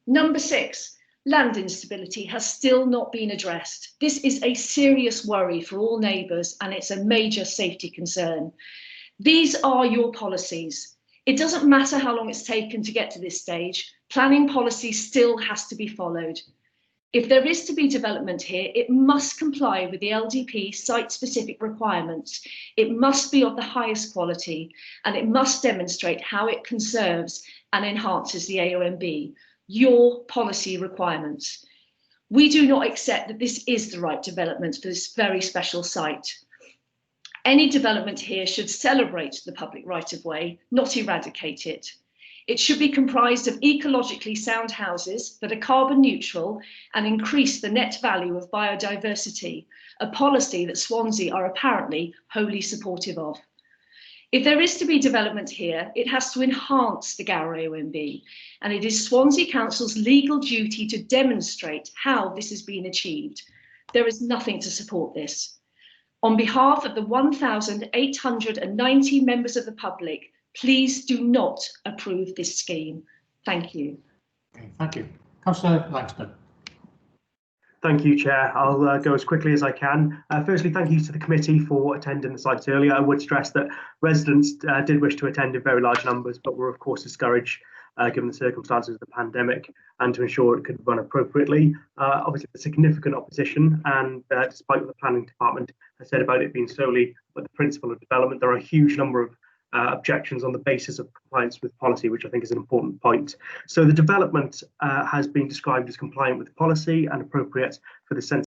Number 6, land instability has still not been addressed. This is a serious worry for all neighbours and it's a major safety concern. These are your policies. It doesn't matter how long it's taken to get to this stage, planning policy still has to be followed. If there is to be development here, it must comply with the LDP site-specific requirements. It must be of the highest quality, and it must demonstrate how it conserves and enhances the AONB, your policy requirements. We do not accept that this is the right development for this very special site. Any development here should celebrate the public right-of-way, not eradicate it. It should be comprised of ecologically sound houses that are carbon neutral and increase the net value of biodiversity, a policy that Swansea are apparently wholly supportive of. If there is to be development here, it has to enhance the Gower AONB, and it is Swansea Council's legal duty to demonstrate how this has been achieved. There is nothing to support this. On behalf of the 1,890 members of the public, please do not approve this scheme. Thank you. Okay, thank you. Councillor Langston. Thank you, Chair. I'll go as quickly as I can. Firstly, thank you to the committee for attending the site earlier. I would stress that residents did wish to attend in very large numbers, but were of course discouraged given the circumstances of the pandemic and to ensure it could run appropriately. Obviously, the significant opposition, and despite what the planning department has said about it being solely the principle of development, there are a huge number of objections on the basis of compliance with policy, which I think is an important point. So the development has been described as compliant with policy and appropriate for the centre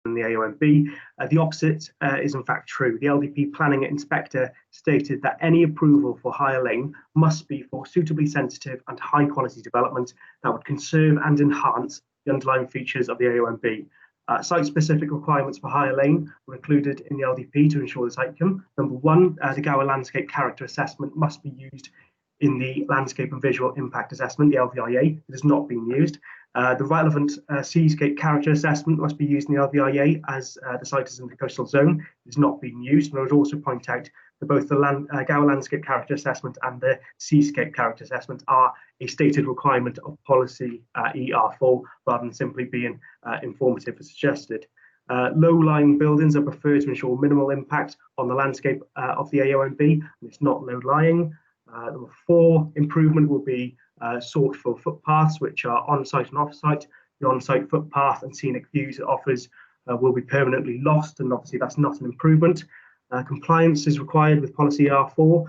and the AONB. The opposite is in fact true. The LDP planning inspector stated that any approval for Higher Lane must be for suitably sensitive and high quality development that would conserve and enhance the underlying features of the AONB. Site-specific requirements for Higher Lane were included in the LDP to ensure this outcome. Number one, the Gower Landscape Character Assessment must be used in the Landscape and Visual Impact Assessment, the LVIA. It has not been used. The relevant Seascape Character Assessment must be used in the LVIA as the site is in the coastal zone. It has not been used. And I would also point out that both the Gower Landscape Character Assessment and the Seascape Character Assessment are a stated requirement of policy ER4 rather than simply being informative as suggested. Low-lying buildings are preferred to ensure minimal impact on the landscape of the AONB, and it's not low-lying. Number four, improvement will be sought for footpaths, which are on-site and off-site. The on-site footpath and scenic views it offers will be permanently lost, and obviously that's not an improvement. Compliance is required with policy R4,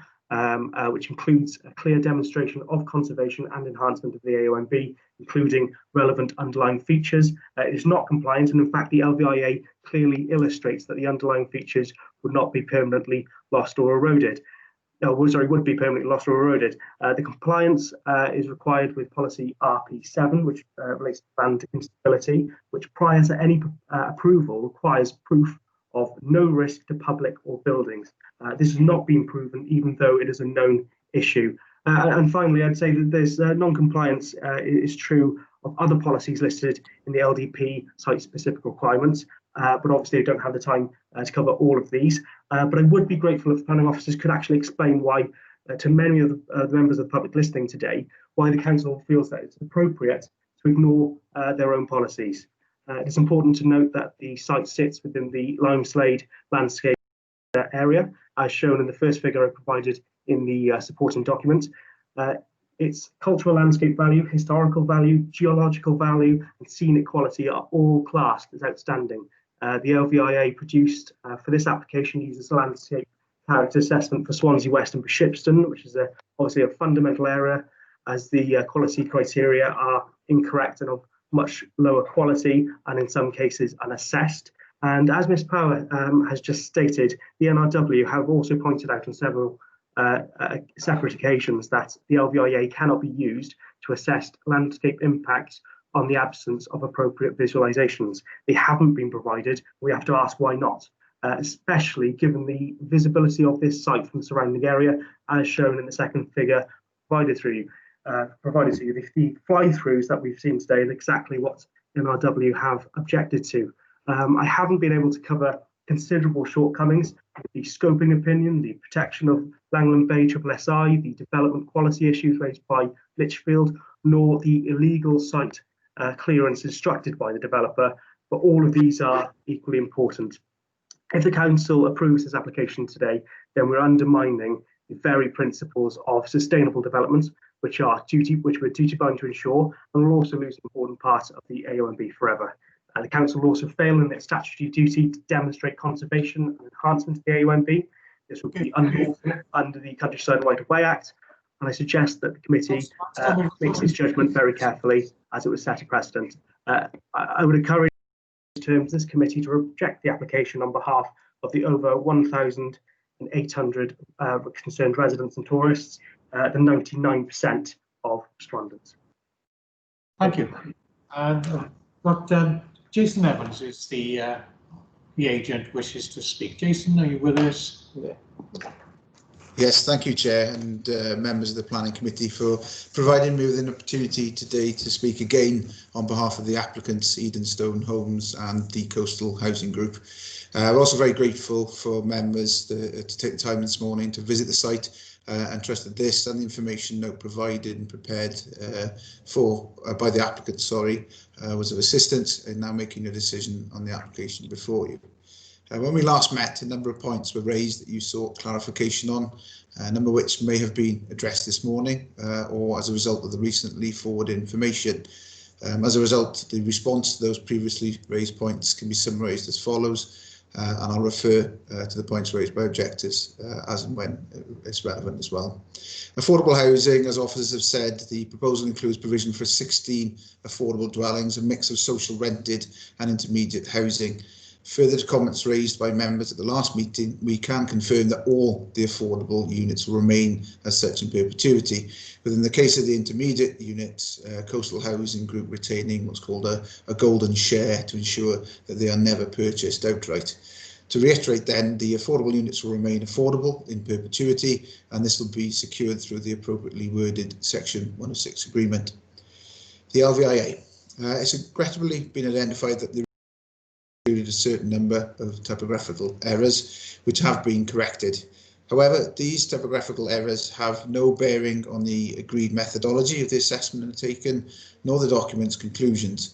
which includes a clear demonstration of conservation and enhancement of the AONB, including relevant underlying features. It is not compliant, and in fact the LVIA clearly illustrates that the underlying features would not be permanently lost or eroded. Would be permanently lost or eroded. The compliance is required with policy RP7, which relates to land instability, which prior to any approval requires proof of no risk to public or buildings. This has not been proven, even though it is a known issue. And finally, I'd say that this non-compliance is true of other policies listed in the LDP site-specific requirements, but obviously I don't have the time to cover all of these. But I would be grateful if planning officers could actually explain why, to many of the members of the public listening today, why the council feels that it's appropriate to ignore their own policies. It's important to note that the site sits within the Limeslade landscape area, as shown in the first figure I provided in the supporting document. Its cultural landscape value, historical value, geological value, and scenic quality are all classed as outstanding. The LVIA produced for this application uses a landscape character assessment for Swansea West and for Shipston, which is obviously a fundamental area, as the quality criteria are incorrect and of much lower quality, and in some cases unassessed. And as Ms Power has just stated, the NRW have also pointed out on several separate occasions that the LVIA cannot be used to assess landscape impacts on the absence of appropriate visualizations. They haven't been provided. We have to ask why not, especially given the visibility of this site from the surrounding area, as shown in the second figure provided to you. The fly-throughs that we've seen today is exactly what NRW have objected to. I haven't been able to cover considerable shortcomings, the scoping opinion, the protection of Langland Bay SSI, the development quality issues raised by Litchfield, nor the illegal site clearance instructed by the developer, but all of these are equally important. If the council approves this application today, then we're undermining the very principles of sustainable development, which we're duty-bound to ensure, and will also lose an important part of the AONB forever. The council will also fail in its statutory duty to demonstrate conservation and enhancement of the AONB. This will be unlawful under the Countryside Right of Way Act, and I suggest that the committee makes its judgment very carefully, as it was set a precedent. I would encourage in terms this committee to reject the application on behalf of the over 1,800 concerned residents and tourists, the 99% of respondents. Thank you. And got Jason Evans is the agent wishes to speak. Jason, are you with us? Yeah. Yes, thank you, Chair, and members of the Planning Committee for providing me with an opportunity today to speak again on behalf of the applicants, Edenstone Homes and the Coastal Housing Group. We're also very grateful for members to take the time this morning to visit the site and trust that this and the information note provided and prepared by the applicant, was of assistance in now making a decision on the application before you. When we last met, a number of points were raised that you sought clarification on, a number which may have been addressed this morning or as a result of the recently forwarded information. As a result, the response to those previously raised points can be summarised as follows, and I'll refer to the points raised by objectives as and when it's relevant as well. Affordable housing, as officers have said, the proposal includes provision for 16 affordable dwellings, a mix of social rented and intermediate housing. Further to comments raised by members at the last meeting, we can confirm that all the affordable units will remain as such in perpetuity. But in the case of the intermediate units, Coastal Housing Group retaining what's called a golden share to ensure that they are never purchased outright. To reiterate then, the affordable units will remain affordable in perpetuity, and this will be secured through the appropriately worded Section 106 agreement. The LVIA. It's regrettably been identified that a certain number of typographical errors which have been corrected. However, these typographical errors have no bearing on the agreed methodology of the assessment undertaken, nor the document's conclusions.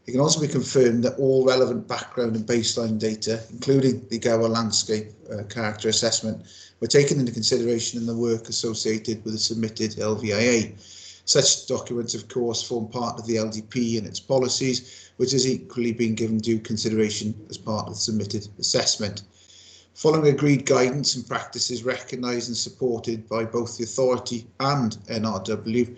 It can also be confirmed that all relevant background and baseline data, including the Gower landscape character assessment, were taken into consideration in the work associated with the submitted LVIA. Such documents, of course, form part of the LDP and its policies, which has equally been given due consideration as part of the submitted assessment. Following agreed guidance and practices recognised and supported by both the authority and NRW,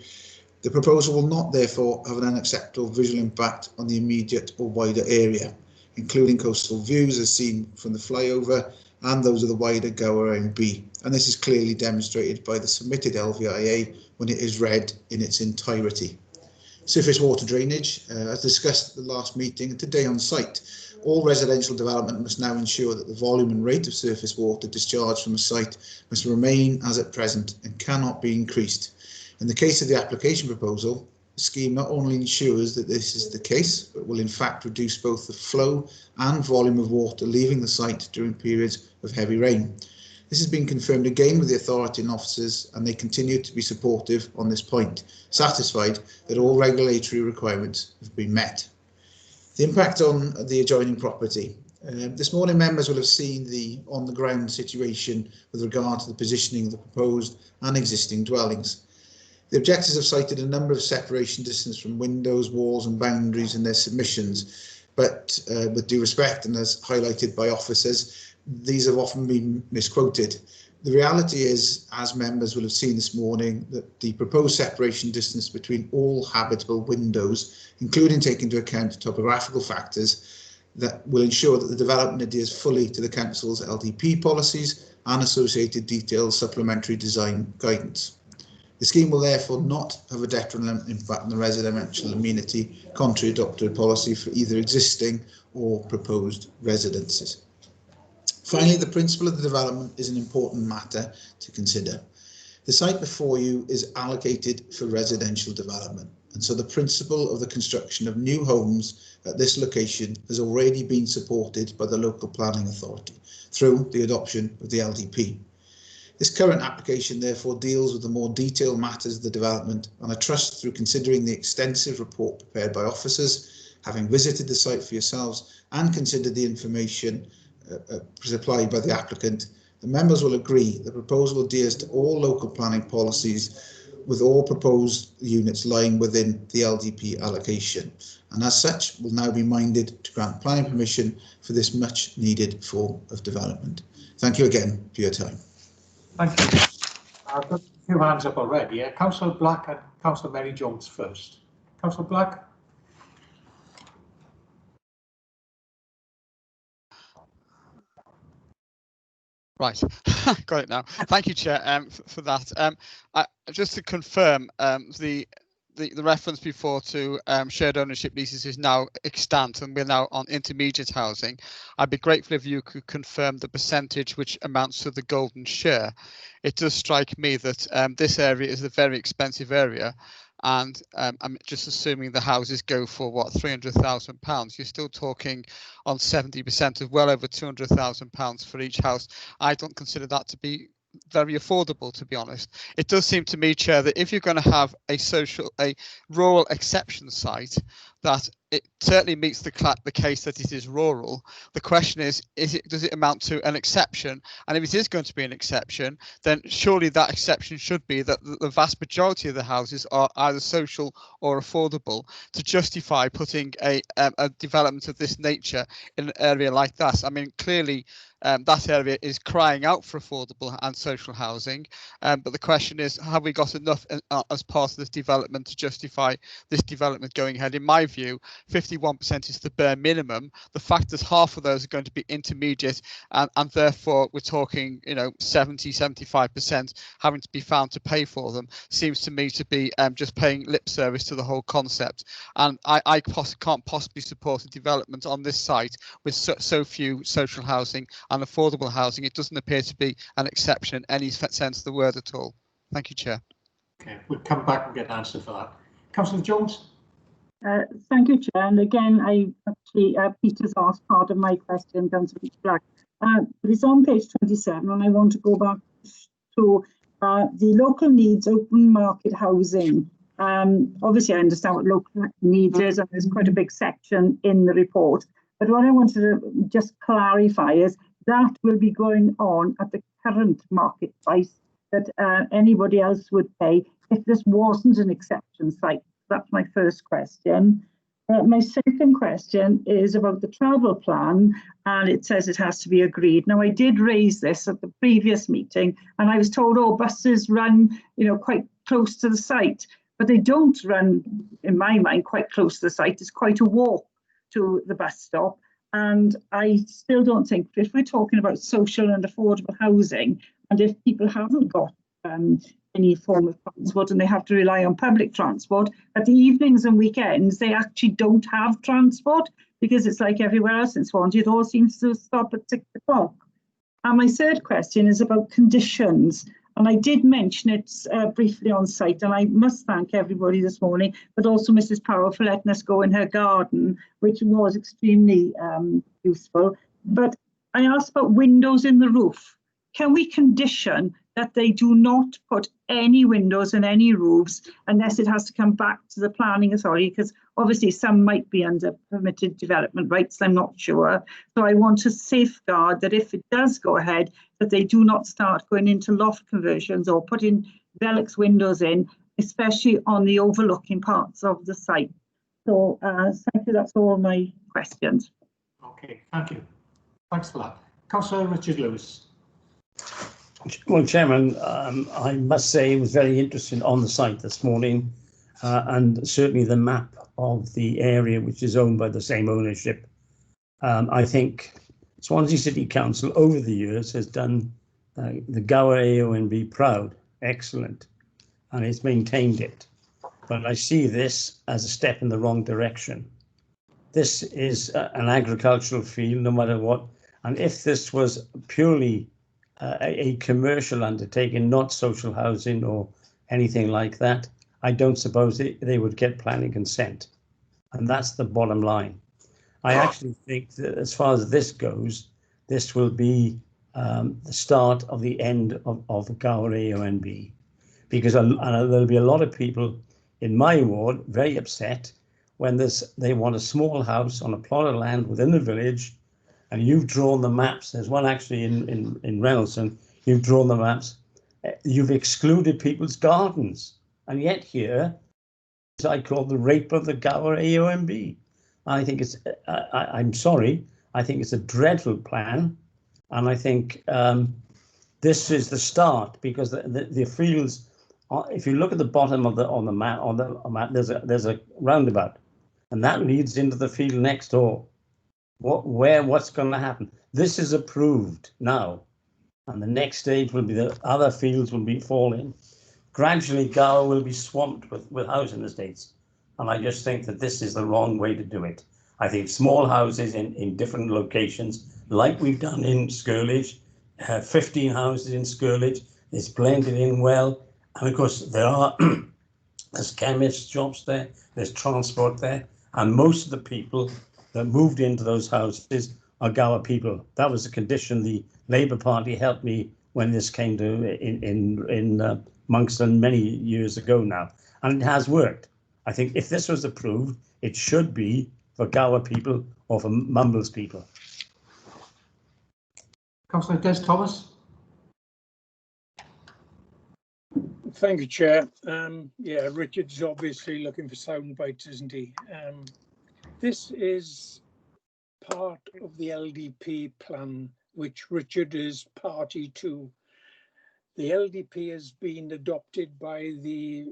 the proposal will not therefore have an unacceptable visual impact on the immediate or wider area, including coastal views as seen from the flyover and those of the wider Gower A&B. And this is clearly demonstrated by the submitted LVIA when it is read in its entirety. Surface water drainage, as discussed at the last meeting and today on site, all residential development must now ensure that the volume and rate of surface water discharged from a site must remain as at present and cannot be increased. In the case of the application proposal, the scheme not only ensures that this is the case, but will in fact reduce both the flow and volume of water leaving the site during periods of heavy rain. This has been confirmed again with the authority and officers, and they continue to be supportive on this point, satisfied that all regulatory requirements have been met. The impact on the adjoining property. This morning members will have seen the on-the-ground situation with regard to the positioning of the proposed and existing dwellings. The objectives have cited a number of separation distance from windows, walls and boundaries in their submissions, but with due respect and as highlighted by officers, these have often been misquoted. The reality is, as members will have seen this morning, that the proposed separation distance between all habitable windows, including taking into account topographical factors, that will ensure that the development adheres fully to the Council's LDP policies and associated detailed supplementary design guidance. The scheme will therefore not have a detrimental impact on the residential amenity contrary to adopted policy for either existing or proposed residences. Finally, the principle of the development is an important matter to consider. The site before you is allocated for residential development, and so the principle of the construction of new homes at this location has already been supported by the local planning authority through the adoption of the LDP. This current application therefore deals with the more detailed matters of the development, and I trust through considering the extensive report prepared by officers, having visited the site for yourselves and considered the information supplied by the applicant, the members will agree the proposal adheres to all local planning policies with all proposed units lying within the LDP allocation, and as such will now be minded to grant planning permission for this much needed form of development. Thank you again for your time. Thank you. I've got a few hands up already. Councillor Black and Councillor Mary Jones first. Councillor Black. Right, got it now. Thank you, Chair, for that. Just to confirm, the reference before to shared ownership leases is now extant, and we're now on intermediate housing. I'd be grateful if you could confirm the percentage which amounts to the golden share. It does strike me that this area is a very expensive area, and I'm just assuming the houses go for what, £300,000. You're still talking on 70% of well over £200,000 for each house. I don't consider that to be very affordable, to be honest. It does seem to me, Chair, that if you're going to have a rural exception site, that it certainly meets the case that it is rural. The question is does it amount to an exception? And if it is going to be an exception, then surely that exception should be that the vast majority of the houses are either social or affordable to justify putting a development of this nature in an area like that. I mean, clearly that area is crying out for affordable and social housing, but the question is, have we got enough as part of this development to justify this development going ahead? In my view, 51% is the bare minimum. The fact that half of those are going to be intermediate, and therefore we're talking, 70-75% having to be found to pay for them, seems to me to be just paying lip service to the whole concept. And I can't possibly support a development on this site with so few social housing and affordable housing. It doesn't appear to be an exception in any sense of the word at all. Thank you, Chair. Okay, we'll come back and get an answer for that. Councillor Jones. Thank you, Chair. And again, Peter's asked part of my question, Councillor Black. But it's on page 27, and I want to go back to the local needs open market housing. Obviously, I understand what local needs is, and there's quite a big section in the report. But what I wanted to just clarify is that will be going on at the current market price that anybody else would pay if this wasn't an exception site. That's my first question. My second question is about the travel plan, and it says it has to be agreed. Now, I did raise this at the previous meeting, and I was told, oh, buses run, quite close to the site, but they don't run, in my mind, quite close to the site. It's quite a walk to the bus stop. And I still don't think, if we're talking about social and affordable housing, and if people haven't got any form of transport and they have to rely on public transport, at the evenings and weekends, they actually don't have transport, because it's like everywhere else in Swansea, it all seems to stop at 6 o'clock. And my third question is about conditions. And I did mention it briefly on site, and I must thank everybody this morning, but also Mrs. Powell for letting us go in her garden, which was extremely useful. But I asked about windows in the roof. Can we condition that they do not put any windows in any roofs unless it has to come back to the planning authority? Because obviously some might be under permitted development rights, I'm not sure. So I want to safeguard that if it does go ahead, that they do not start going into loft conversions or putting Velux windows in, especially on the overlooking parts of the site. So thank you, that's all my questions. Okay, thank you. Thanks for that. Councillor Richard Lewis. Well, Chairman, I must say it was very interesting on the site this morning, and certainly the map of the area which is owned by the same ownership. I think Swansea City Council over the years has done the Gower AONB proud, excellent, and it's maintained it. But I see this as a step in the wrong direction. This is an agricultural field, no matter what, and if this was purely a commercial undertaking, not social housing or anything like that, I don't suppose they would get planning consent. And that's the bottom line. I actually think that as far as this goes, this will be the start of the end of Gower AONB, because there'll be a lot of people in my ward very upset when they want a small house on a plot of land within the village. And you've drawn the maps. There's one actually in Reynoldston. You've drawn the maps. You've excluded people's gardens. And yet here, I call the rape of the Gower AONB. I think it's, I'm sorry, I think it's a dreadful plan. And I think this is the start, because the fields, if you look at the bottom of the map, there's a roundabout, and that leads into the field next door. What's going to happen? This is approved now. and the next stage will be the other fields will be falling. Gradually, Gower will be swamped with housing estates, and I just think that this is the wrong way to do it. I think small houses in different locations, like we've done in Skirlage, 15 houses in Skirlage, is blended in well, and of course there are there's chemist jobs there, there's transport there, and most of the people that moved into those houses are Gower people. That was a condition the Labour Party helped me when this came to in Monkston many years ago now, and it has worked. I think if this was approved, it should be for Gower people or for Mumbles people. Councillor Des Thomas. Thank you, Chair. Yeah, Richard's obviously looking for sound bites, isn't he? This is part of the LDP plan, which Richard is party to. The LDP has been adopted by the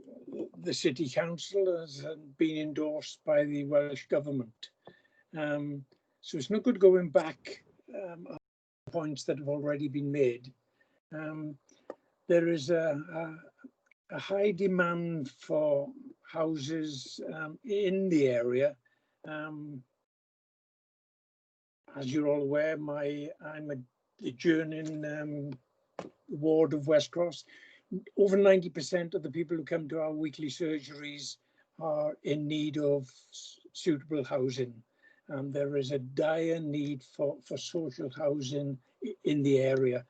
City Council, has been endorsed by the Welsh Government. So it's no good going back on points that have already been made. There is a high demand for houses in the area. As you're all aware, I'm adjoining ward of West Cross. Over 90% of the people who come to our weekly surgeries are in need of suitable housing. There is a dire need for social housing in the area.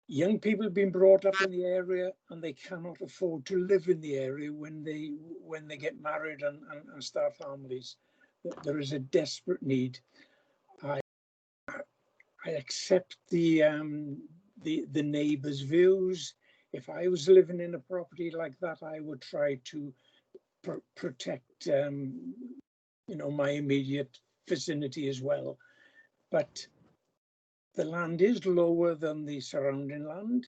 Young people have been brought up in the area and they cannot afford to live in the area when they get married and start families. There is a desperate need. I accept the neighbours' views. If I was living in a property like that, I would try to protect, my immediate vicinity as well. But the land is lower than the surrounding land,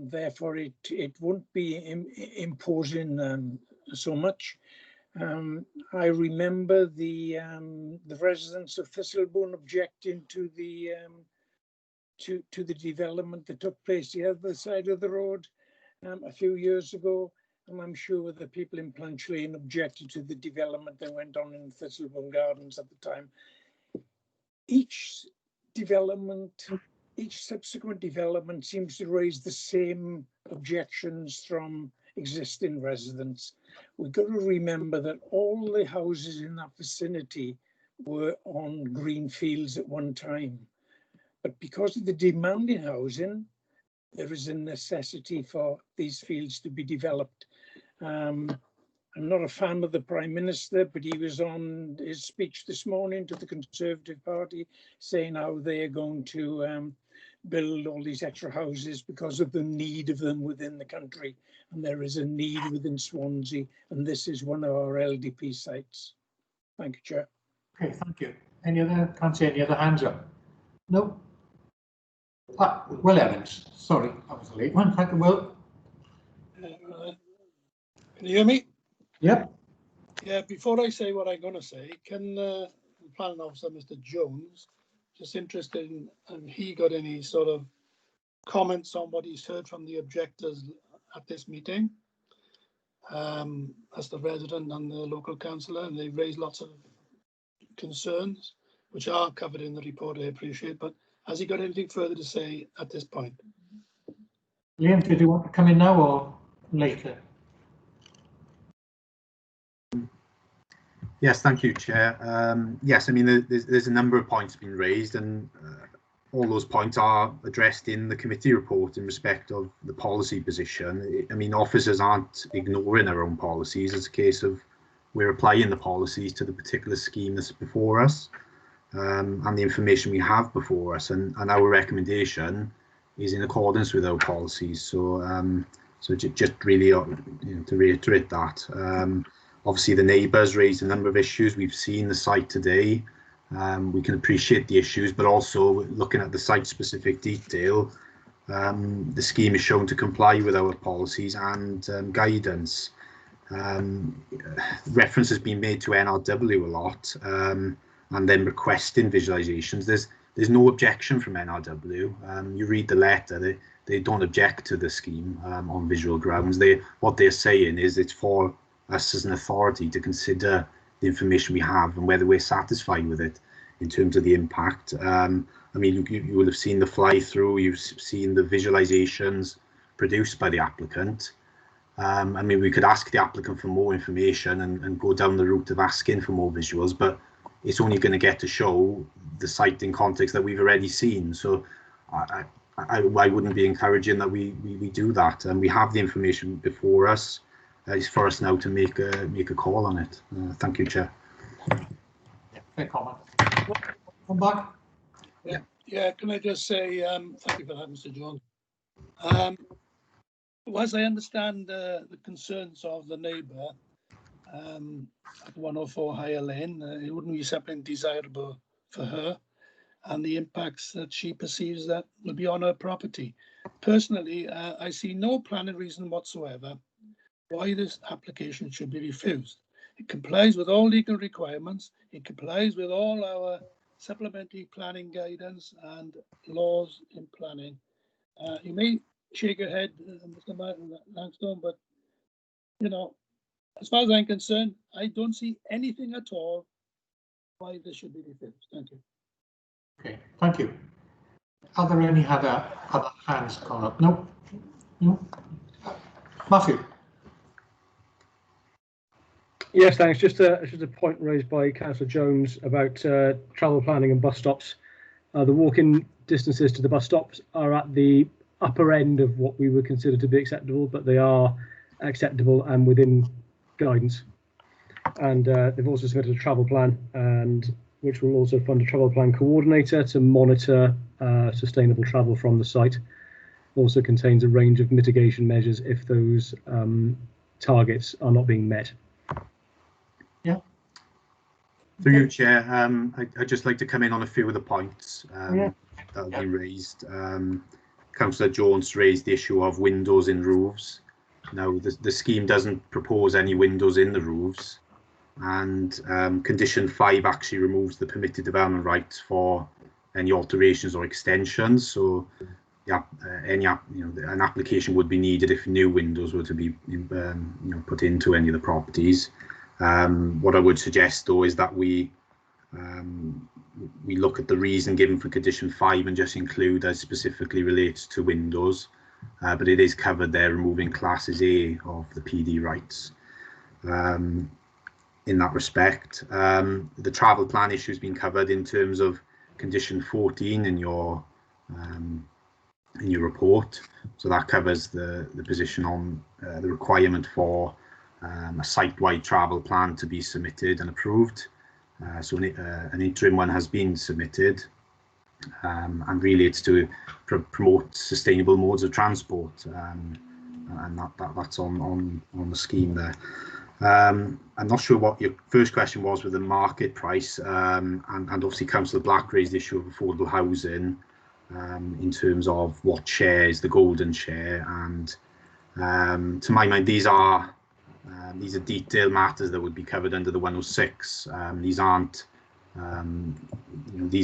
therefore it won't be imposing so much. I remember the residents of Thistlebourne objecting to the development that took place the other side of the road a few years ago, and I'm sure the people in Plunge Lane objected to the development that went on in Thistlebourne Gardens at the time. Each subsequent development seems to raise the same objections from existing residents. We've got to remember that all the houses in that vicinity were on green fields at one time. But because of the demand in housing, there is a necessity for these fields to be developed. I'm not a fan of the Prime Minister, but he was on his speech this morning to the Conservative Party saying how they are going to build all these extra houses because of the need of them within the country. And there is a need within Swansea, and this is one of our LDP sites. Thank you, Chair. Okay, thank you. Can't see any other hands up. No. Will Evans, sorry, that was a late one. Thank you, Will. Can you hear me? Yep. Yeah, before I say what I'm going to say, can the planning officer, Mr. Jones, just interested in, and he got any sort of comments on what he's heard from the objectors at this meeting? As the resident and the local councillor, and they've raised lots of concerns, which are covered in the report, I appreciate, but has he got anything further to say at this point? Liam, did you want to come in now or later? Yes, thank you, Chair. Yes, I mean, there's a number of points being raised, and all those points are addressed in the committee report in respect of the policy position. I mean, officers aren't ignoring their own policies. It's a case of we're applying the policies to the particular scheme that's before us, and the information we have before us, and our recommendation is in accordance with our policies. So, just really to reiterate that. Obviously, the neighbours raised a number of issues. We've seen the site today. We can appreciate the issues, but also looking at the site-specific detail, the scheme is shown to comply with our policies and guidance. Reference has been made to NRW a lot, and then requesting visualisations. There's there's no objection from NRW. You read the letter, they don't object to the scheme on visual grounds. What they're saying is it's for us as an authority to consider the information we have and whether we're satisfied with it in terms of the impact. I mean, you will have seen the fly through, you've seen the visualizations produced by the applicant. I mean, we could ask the applicant for more information and go down the route of asking for more visuals, but it's only going to get to show the site in context that we've already seen. So I wouldn't be encouraging that we do that. And we have the information before us. It's for us now to make a call on it. Thank you, Chair. Fair comment. Come back. Yeah. Can I just say thank you for that, Mr. Jones. As I understand the concerns of the neighbour at 104 Higher Lane, it wouldn't be something desirable for her, and the impacts that she perceives that will be on her property. Personally, I see no planning reason whatsoever why this application should be refused. It complies with all legal requirements. It complies with all our supplementary planning guidance and laws in planning. You may shake your head, Mr. Langstone, but you know, as far as I'm concerned, I don't see anything at all why this should be refused. Thank you. Okay, thank you. Are there any other hands gone up? No. No. Matthew. Yes, thanks. Just a point raised by Councillor Jones about travel planning and bus stops. The walking distances to the bus stops are at the upper end of what we would consider to be acceptable, but they are acceptable and within guidance. And they've also submitted a travel plan, and which will also fund a travel plan coordinator to monitor sustainable travel from the site. Also contains a range of mitigation measures if those targets are not being met. Yeah. Through you, Chair, I'd just like to come in on a few of the points that have been raised. Councillor Jones raised the issue of windows in roofs. Now, the scheme doesn't propose any windows in the roofs, and condition 5 actually removes the permitted development rights for any alterations or extensions. So, yeah, an application would be needed if new windows were to be put into any of the properties. What I would suggest, though, is that we look at the reason given for condition 5 and just include as specifically relates to windows, but it is covered there, removing classes A of the PD rights. In that respect, the travel plan issue has been covered in terms of condition 14 in your report. So that covers the position on the requirement for a site-wide travel plan to be submitted and approved. So an interim one has been submitted, and really it's to promote sustainable modes of transport, and that's on the scheme there. I'm not sure what your first question was with the market price, and obviously Councillor Black raised the issue of affordable housing in terms of what share is the golden share, and to my mind these are detailed matters that would be covered under the 106. These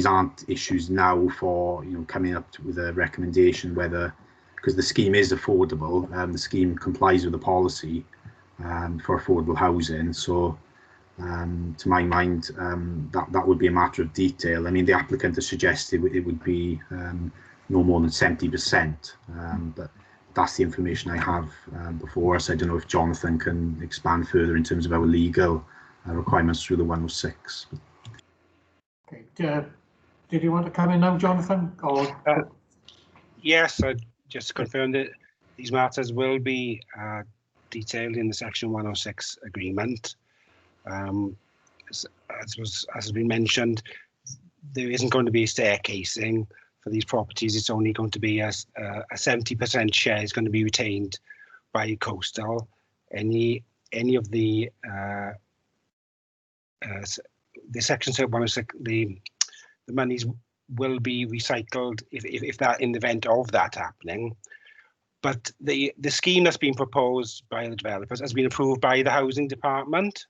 aren't issues now for coming up with a recommendation whether, because the scheme is affordable, the scheme complies with the policy for affordable housing. So to my mind, that would be a matter of detail. I mean, the applicant has suggested it would be no more than 70%, but that's the information I have before us. I don't know if Jonathan can expand further in terms of our legal requirements through the 106. Okay, did you want to come in now, Jonathan? Or yes, I just confirmed that these matters will be detailed in the Section 106 agreement. As has been mentioned, there isn't going to be staircasing for these properties. It's only going to be a 70% share is going to be retained by Coastal. Any of the Section 106, the monies will be recycled if that, in the event of that happening. But the scheme that's been proposed by the developers has been approved by the housing department.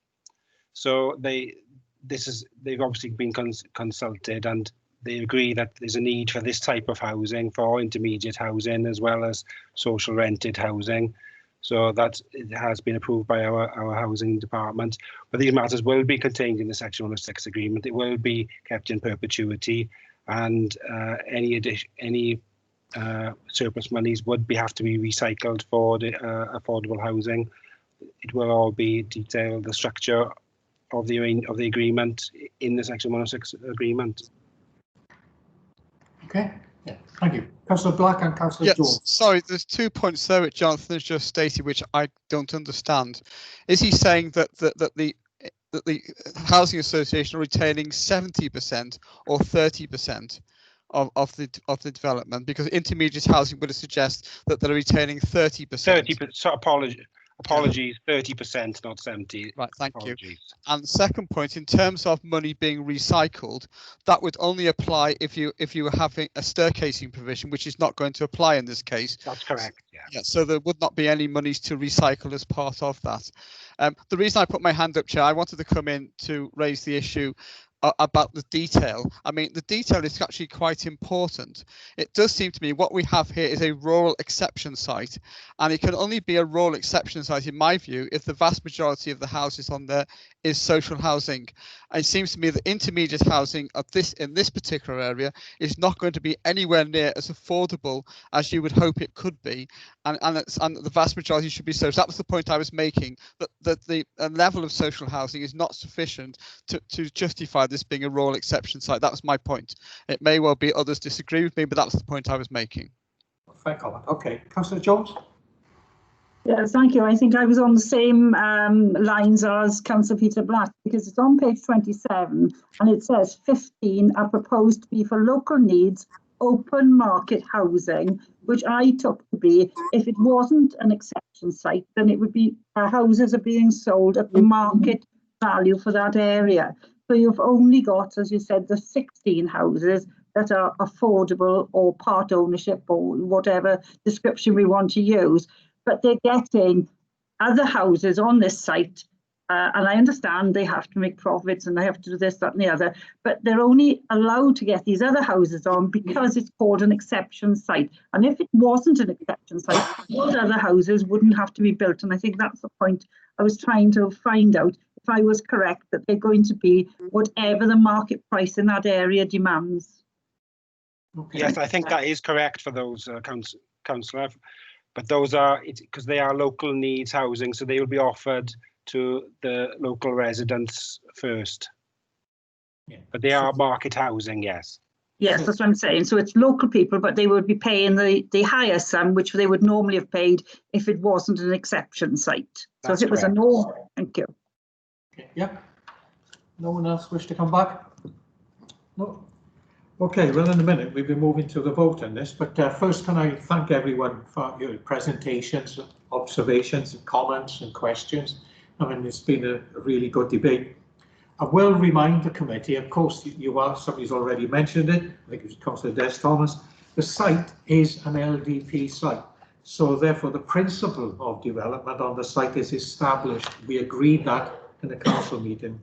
So they've obviously been consulted, and they agree that there's a need for this type of housing, for intermediate housing as well as social rented housing. So that it has been approved by our housing department. But these matters will be contained in the Section 106 agreement. It will be kept in perpetuity, and any surplus monies would have to be recycled for the affordable housing. It will all be detailed, the structure of the agreement in the Section 106 agreement. Okay, yeah, thank you. Councillor Black and Councillor Jones. Sorry, there's 2 points there which Jonathan has just stated which I don't understand. Is he saying that the housing association are retaining 70% or 30% of the development? Because intermediate housing would suggest that they're retaining 30%. 30%. So apologies, 30%, not 70. Right, thank you. And the second point, in terms of money being recycled, that would only apply if you were having a staircasing provision, which is not going to apply in this case. That's correct. Yeah. So there would not be any monies to recycle as part of that. The reason I put my hand up, Chair, I wanted to come in to raise the issue about the detail. I mean, the detail is actually quite important. It does seem to me what we have here is a rural exception site, and it can only be a rural exception site, in my view, if the vast majority of the houses on there is social housing. And it seems to me that intermediate housing in this particular area is not going to be anywhere near as affordable as you would hope it could be, and the vast majority should be so. So that was the point I was making, that the level of social housing is not sufficient to justify this being a rural exception site. That was my point. It may well be others disagree with me, but that's the point I was making. Fair comment. Okay, Councillor Jones. Yeah, thank you. I think I was on the same lines as Councillor Peter Black, because it's on page 27 and it says 15 are proposed to be for local needs, open market housing, which I took to be, if it wasn't an exception site, then it would be houses are being sold at the market value for that area. So you've only got, as you said, the 16 houses that are affordable or part ownership or whatever description we want to use. But they're getting other houses on this site, and I understand they have to make profits and they have to do this, that and the other, but they're only allowed to get these other houses on because it's called an exception site. And if it wasn't an exception site, those other houses wouldn't have to be built. And I think that's the point I was trying to find out, if I was correct, that they're going to be whatever the market price in that area demands. Okay. Yes, I think that is correct for those, Councillor. But those are, because they are local needs housing, so they will be offered to the local residents first. Yeah. But they are market housing, yes. Yes, that's what I'm saying. So it's local people, but they would be paying the higher sum, which they would normally have paid if it wasn't an exception site. So That's if it was a no, thank you. Okay, yeah. No one else wish to come back? No. Okay, well, in a minute we'll be moving to the vote on this, but first can I thank everyone for your presentations, observations and comments and questions. I mean, it's been a really good debate. I will remind the committee, of course, somebody's already mentioned it, I think it was Councillor Des Thomas, the site is an LDP site. So therefore the principle of development on the site is established. We agreed that in the council meeting.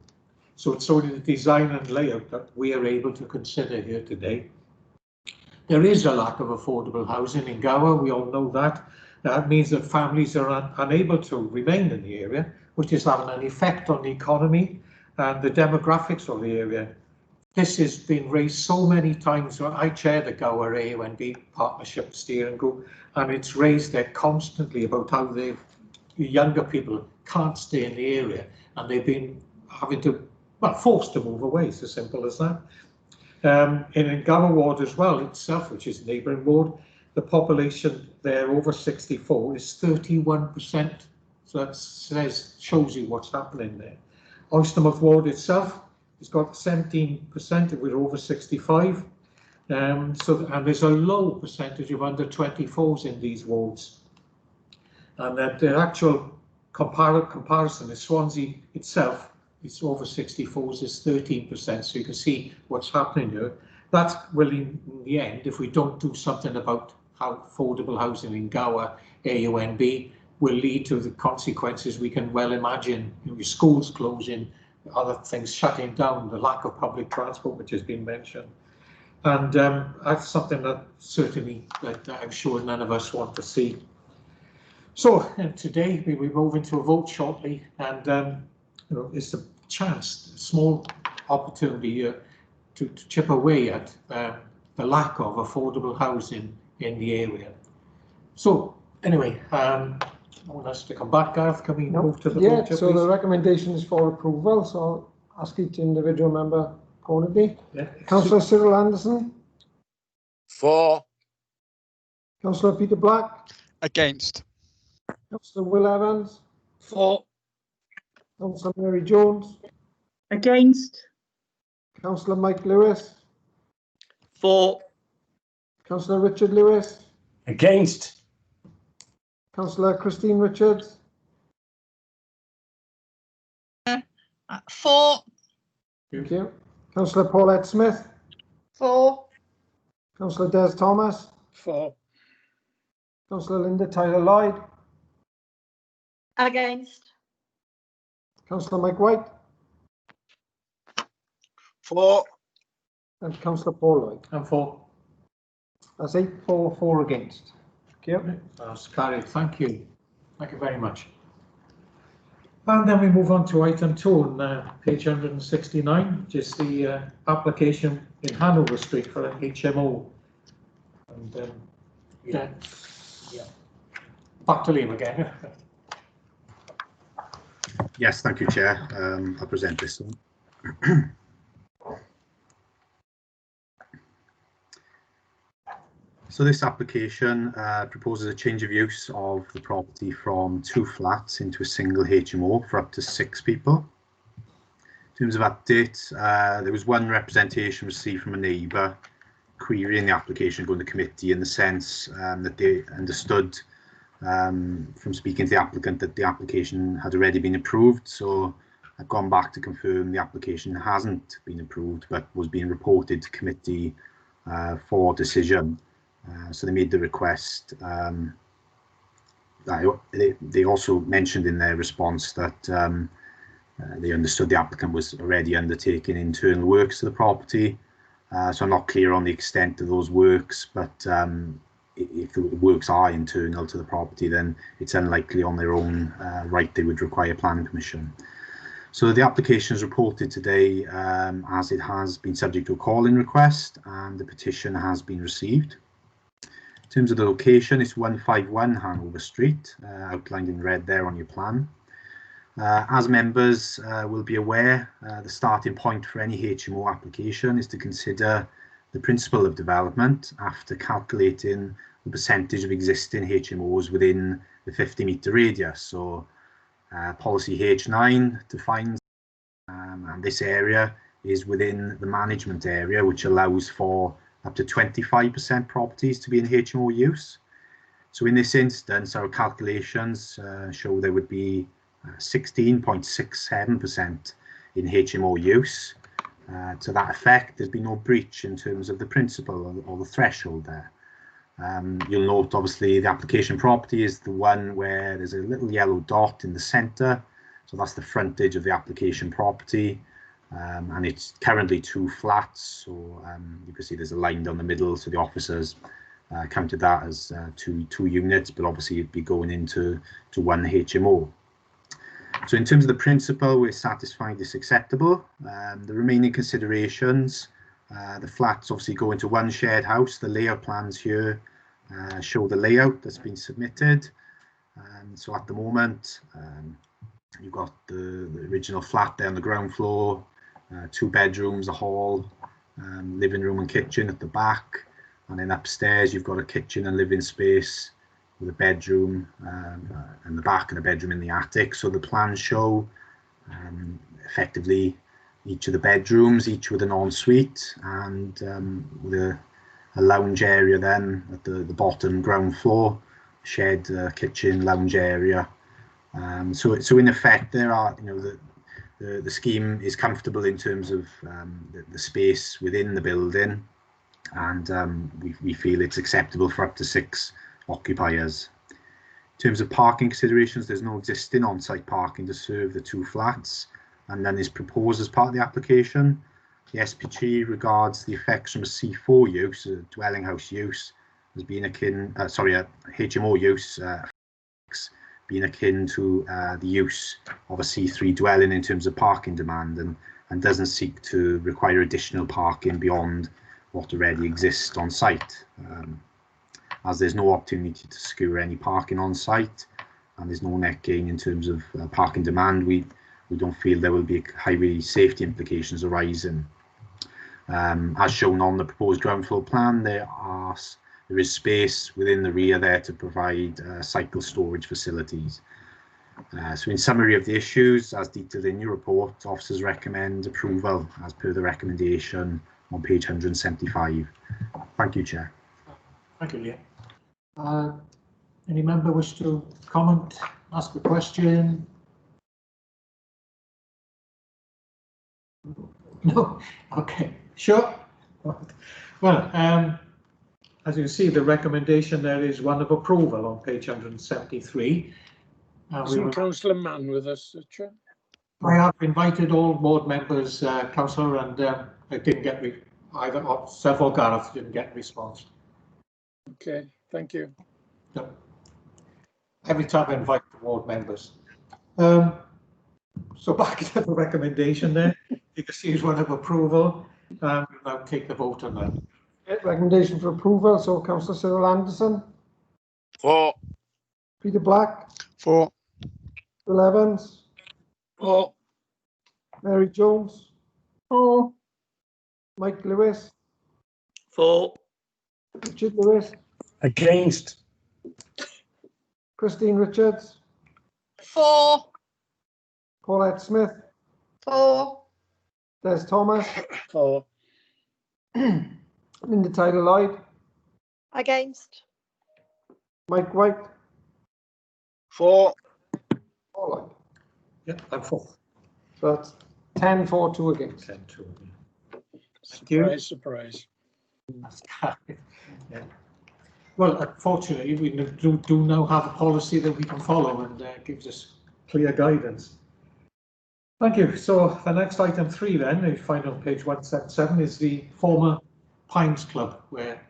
So it's only the design and layout that we are able to consider here today. There is a lack of affordable housing in Gower, we all know that. That means that families are unable to remain in the area, which is having an effect on the economy and the demographics of the area. This has been raised so many times. I chair the Gower AONB Partnership Steering Group, and it's raised there constantly about how the younger people can't stay in the area, and they've been having to, well, forced to move away. It's as simple as that. In Gower Ward as well itself, which is neighbouring ward, the population there over 64 is 31%. So that shows you what's happening there. Oystermouth Ward itself has got 17% with over 65. And there's a low percentage of under 24s in these wards. And that the actual comparison is Swansea itself, it's over 64s is 13%. So you can see what's happening here. That will, in the end, if we don't do something about how affordable housing in Gower, AUNB, will lead to the consequences we can well imagine. You know, schools closing, other things shutting down, the lack of public transport, which has been mentioned. And that's something that certainly that I'm sure none of us want to see. So today we move into a vote shortly, and you know, it's a chance, a small opportunity here to chip away at the lack of affordable housing in the area. So anyway, I want us to come back, Gareth. Can we move to the vote? Yeah, so the recommendation is for approval, so I'll ask each individual member accordingly. Yeah. Councillor Cyril Anderson. For. Councillor Peter Black. Against. Councillor Will Evans. For. Councillor Mary Jones. Against. Councillor Mike Lewis. For. Councillor Richard Lewis. Against. Councillor Christine Richards. For. Thank you. Councillor Paulette Smith. For. Councillor Des Thomas. For. Councillor Linda Tyler Lloyd. Against. Councillor Mike White. For. And Councillor Paul Lloyd. And for. That's 8 for, 4 against. Okay. That's carried. Thank you. Thank you very much. And then we move on to item 2 on page 169, which is the application in Hanover Street for an HMO. And yeah. Back to Liam again. Yes, thank you, Chair. I'll present this one. So this application proposes a change of use of the property from 2 flats into a single HMO for up to 6 people. In terms of update, there was one representation received from a neighbour querying the application going to committee in the sense that they understood from speaking to the applicant that the application had already been approved. So I've gone back to confirm the application hasn't been approved but was being reported to committee for decision. So they made the request. They also mentioned in their response that they understood the applicant was already undertaking internal works to the property. So I'm not clear on the extent of those works, but if the works are internal to the property, then it's unlikely on their own right they would require planning permission. So the application is reported today as it has been subject to a call-in request and the petition has been received. In terms of the location, it's 151 Hanover Street, outlined in red there on your plan. As members will be aware, the starting point for any HMO application is to consider the principle of development after calculating the percentage of existing HMOs within the 50-metre radius. So policy H9 defines and this area is within the management area, which allows for up to 25% properties to be in HMO use. So in this instance, our calculations show there would be 16.67% in HMO use. To that effect, there's been no breach in terms of the principle or the threshold there. You'll note, obviously, the application property is the one where there's a little yellow dot in the centre. So that's the frontage of the application property. And it's currently 2 flats, so you can see there's a line down the middle, so the officers counted that as two units, but obviously it'd be going into one HMO. So in terms of the principle, we're satisfied it's acceptable. The remaining considerations, the flats obviously go into one shared house. The layout plans here show the layout that's been submitted. So at the moment, you've got the original flat there on the ground floor, 2 bedrooms, a hall, living room and kitchen at the back, and then upstairs you've got a kitchen and living space with a bedroom in the back and a bedroom in the attic. So the plans show effectively each of the bedrooms, each with an ensuite and with a lounge area then at the bottom ground floor, shared kitchen, lounge area. So in effect there are, the scheme is comfortable in terms of the space within the building, and we feel it's acceptable for up to 6 occupiers. In terms of parking considerations, there's no existing on-site parking to serve the 2 flats, and none is proposed as part of the application. The SPG regards the effects from a C4 use, a dwelling house use, as being akin, a HMO use, being akin to the use of a C3 dwelling in terms of parking demand, and doesn't seek to require additional parking beyond what already exists on site. As there's no opportunity to secure any parking on site, and there's no net gain in terms of parking demand, we don't feel there will be highway safety implications arising. As shown on the proposed ground floor plan, there is space within the rear there to provide cycle storage facilities. So in summary of the issues, as detailed in your report, officers recommend approval as per the recommendation on page 175. Thank you, Chair. Thank you, Liam. Any member wish to comment, ask a question? No? Okay, sure. Well, as you see, the recommendation there is one of approval on page 173. Councillor Mann with us, Chair? I have invited all board members, Councillor, and I didn't get either several Gareth didn't get a response. Okay, thank you. No. Every time I invite the ward members. So back to the recommendation there. You can see it's one of approval. We'll now take the vote on that. Recommendation for approval. So Councillor Cyril Anderson. 4. Peter Black. 4. Bill Evans. 4. Mary Jones. 4. Mike Lewis. 4. Richard Lewis. Against. Christine Richards. 4. Paulette Smith. 4. Des Thomas. 4. Linda Tyler Lloyd. Against. Mike White. 4. All right. Yeah, I'm 4. So that's 10 for, 2 against. 10 2. Surprise, surprise. Yeah. Well, unfortunately, we do now have a policy that we can follow, and gives us clear guidance. Thank you. So the next item 3 then, if you find on page 177, is the former Pines Club, where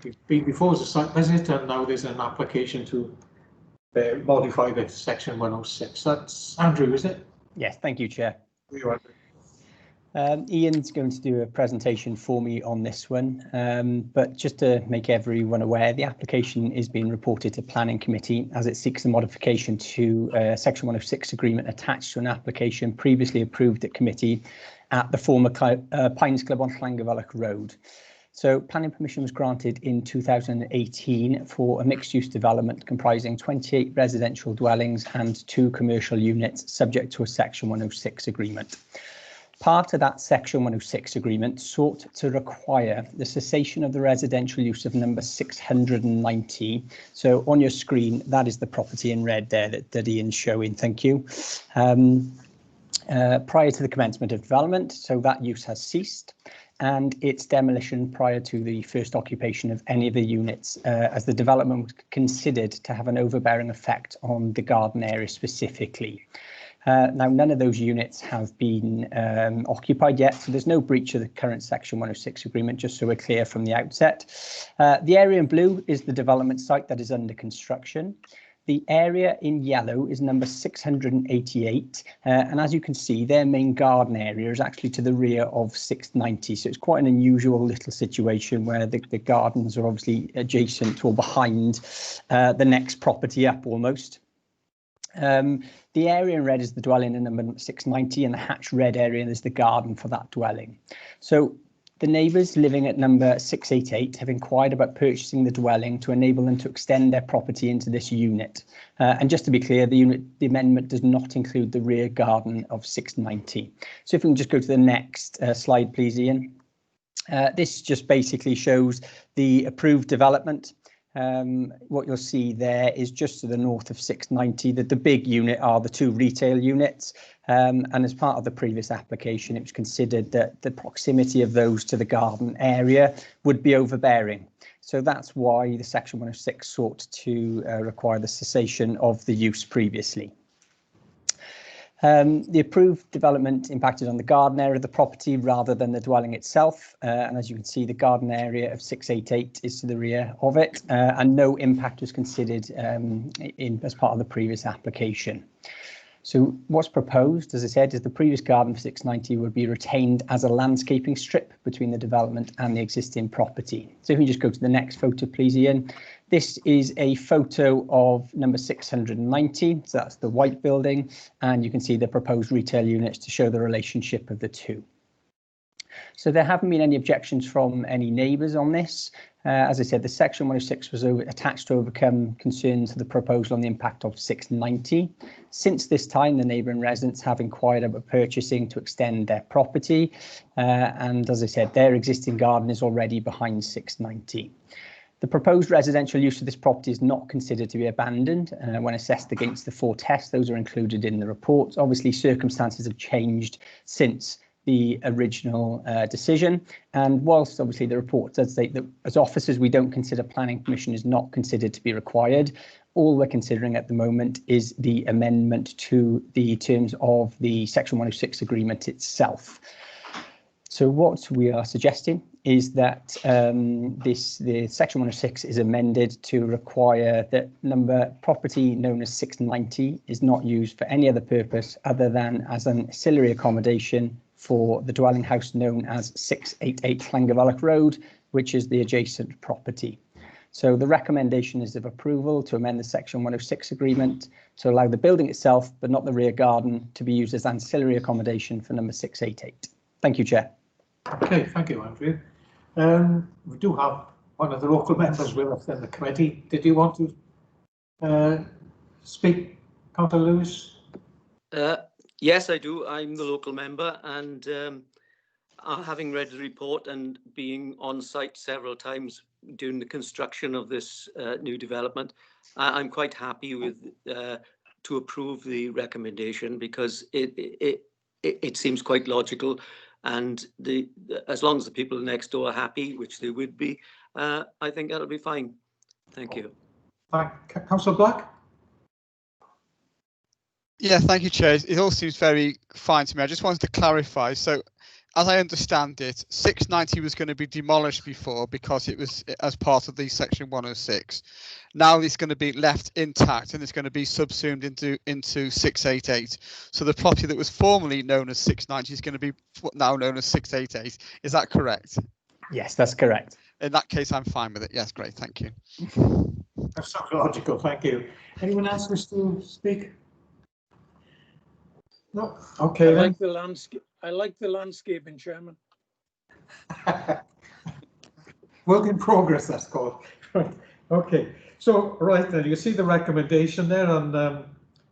we've been before as a site visit, and now there's an application to modify the section 106. That's Andrew, is it? Yes, thank you, Chair. You are. Ian's going to do a presentation for me on this one, but just to make everyone aware, the application is being reported to Planning Committee as it seeks a modification to Section 106 agreement attached to an application previously approved at committee at the former Pines Club on Llangyfalch Road. So planning permission was granted in 2018 for a mixed-use development comprising 28 residential dwellings and 2 commercial units subject to a Section 106 agreement. Part of that Section 106 agreement sought to require the cessation of the residential use of number 690. So on your screen, that is the property in red there that Ian's showing. Thank you. Prior to the commencement of development, so that use has ceased, and its demolition prior to the first occupation of any of the units, as the development was considered to have an overbearing effect on the garden area specifically. Now, none of those units have been occupied yet, so there's no breach of the current Section 106 agreement, just so we're clear from the outset. The area in blue is the development site that is under construction. The area in yellow is number 688, and as you can see, their main garden area is actually to the rear of 690, so it's quite an unusual little situation where the gardens are obviously adjacent or behind the next property up almost. The area in red is the dwelling in number 690, and the hatched red area is the garden for that dwelling. So the neighbours living at number 688 have inquired about purchasing the dwelling to enable them to extend their property into this unit. And just to be clear, the amendment does not include the rear garden of 690. So if we can just go to the next slide, please, Ian. This just basically shows the approved development. What you'll see there is just to the north of 690 that the big unit are the 2 retail units, and as part of the previous application it was considered that the proximity of those to the garden area would be overbearing. So that's why the Section 106 sought to require the cessation of the use previously. The approved development impacted on the garden area of the property rather than the dwelling itself. And as you can see, the garden area of 688 is to the rear of it, and no impact was considered as part of the previous application. So what's proposed, as I said, is the previous garden for 690 would be retained as a landscaping strip between the development and the existing property. So if you just go to the next photo, please, Ian. This is a photo of number 690, so that's the white building, and you can see the proposed retail units to show the relationship of the two. So there haven't been any objections from any neighbours on this. As I said, the section 106 was attached to overcome concerns of the proposal on the impact of 690. Since this time, the neighbouring residents have inquired about purchasing to extend their property. And as I said, their existing garden is already behind 690. The proposed residential use of this property is not considered to be abandoned when assessed against the 4 tests. Those are included in the report. Obviously, circumstances have changed since the original decision, and whilst obviously the report does state that as officers we don't consider planning permission is not considered to be required, all we're considering at the moment is the amendment to the terms of the section 106 agreement itself. So what we are suggesting is that the section 106 is amended to require that property known as 690 is not used for any other purpose other than as an ancillary accommodation for the dwelling house known as 688 Llangavalloch Road, which is the adjacent property. So the recommendation is of approval to amend the section 106 agreement to allow the building itself, but not the rear garden, to be used as ancillary accommodation for number 688. Thank you, Chair. Okay, thank you, Andrew. We do have one of the local members with us in the committee. Did you want to speak, Councillor Lewis? Yes, I do. I'm the local member, and having read the report and being on site several times during the construction of this new development, I'm quite happy with to approve the recommendation, because it seems quite logical, and as long as the people next door are happy, which they would be, I think that'll be fine. Thank you. Councillor Black? Yeah, thank you, Chair. It all seems very fine to me. I just wanted to clarify. So, as I understand it, 690 was going to be demolished before because it was as part of the section 106. Now it's going to be left intact and it's going to be subsumed into 688. So the property that was formerly known as 690 is going to be now known as 688. Is that correct? Yes, that's correct. In that case, I'm fine with it. Yes, great. Thank you. That sounds logical. Thank you. Anyone else wish to speak? No. Okay. I like the landscape. I like the landscaping, Chairman. Work in progress, that's called. Right. Okay. So, right then, you see the recommendation there on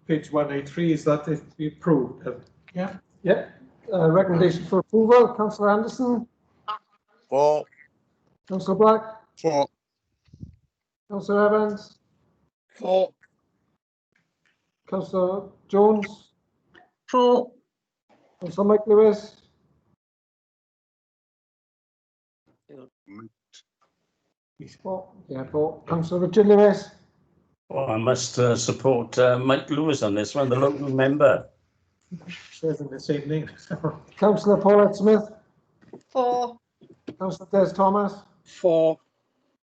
page 183. Is that it be approved? Yeah. Yeah. Recommendation for approval. Councillor Anderson. 4. Councillor Black. 4. Councillor Evans. 4. Councillor Jones. 4. Councillor Mike Lewis. Yeah, 4. Councillor Richard Lewis. Well, I must support Mike Lewis on this one, the local member. Says in the same name. Councillor Paulette Smith. 4. Councillor Des Thomas. 4.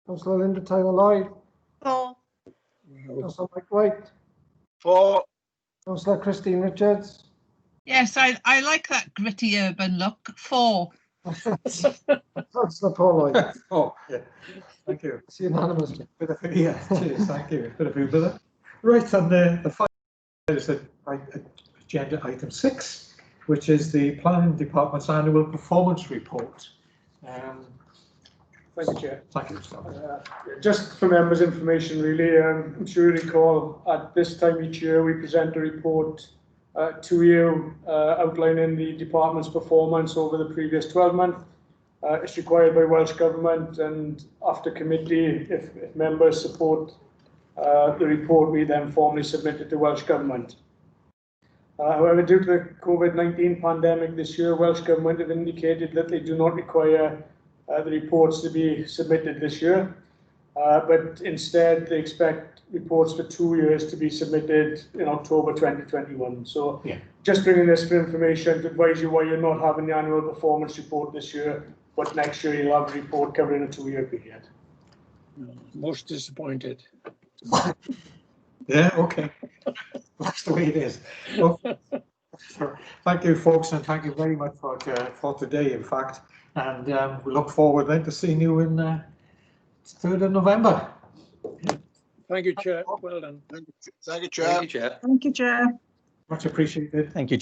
Councillor Linda Taylor Lloyd. 4. Councillor Mike White. 4. Councillor Christine Richards. Yes, I like that gritty urban look. 4. Councillor Paul Lloyd. Oh, yeah. Thank you. It's unanimous. Yeah, cheers. Thank you. Bit of food with it. Right, and the final is agenda item 6, which is the Planning Department's annual performance report. Thank you, Chair. Thank you, Mr. Just for members' information, really, I'm sure you recall at this time each year we present a report to you outlining the department's performance over the previous 12 months. It's required by Welsh Government, and after committee, if members support the report, we then formally submit it to Welsh Government. However, due to the COVID-19 pandemic this year, Welsh Government have indicated that they do not require the reports to be submitted this year. but instead they expect reports for 2 years to be submitted in October 2021. So yeah, just bringing this for information to advise you why you're not having the annual performance report this year, but next year you'll have a report covering a 2-year period. Most disappointed. Yeah, okay. That's the way it is. Well, thank you, folks, and thank you very much for today, in fact. And we look forward then to seeing you in 3rd of November. Thank you, Chair. Well done. Thank you, Chair. Thank you, Chair. Much appreciated. Thank you.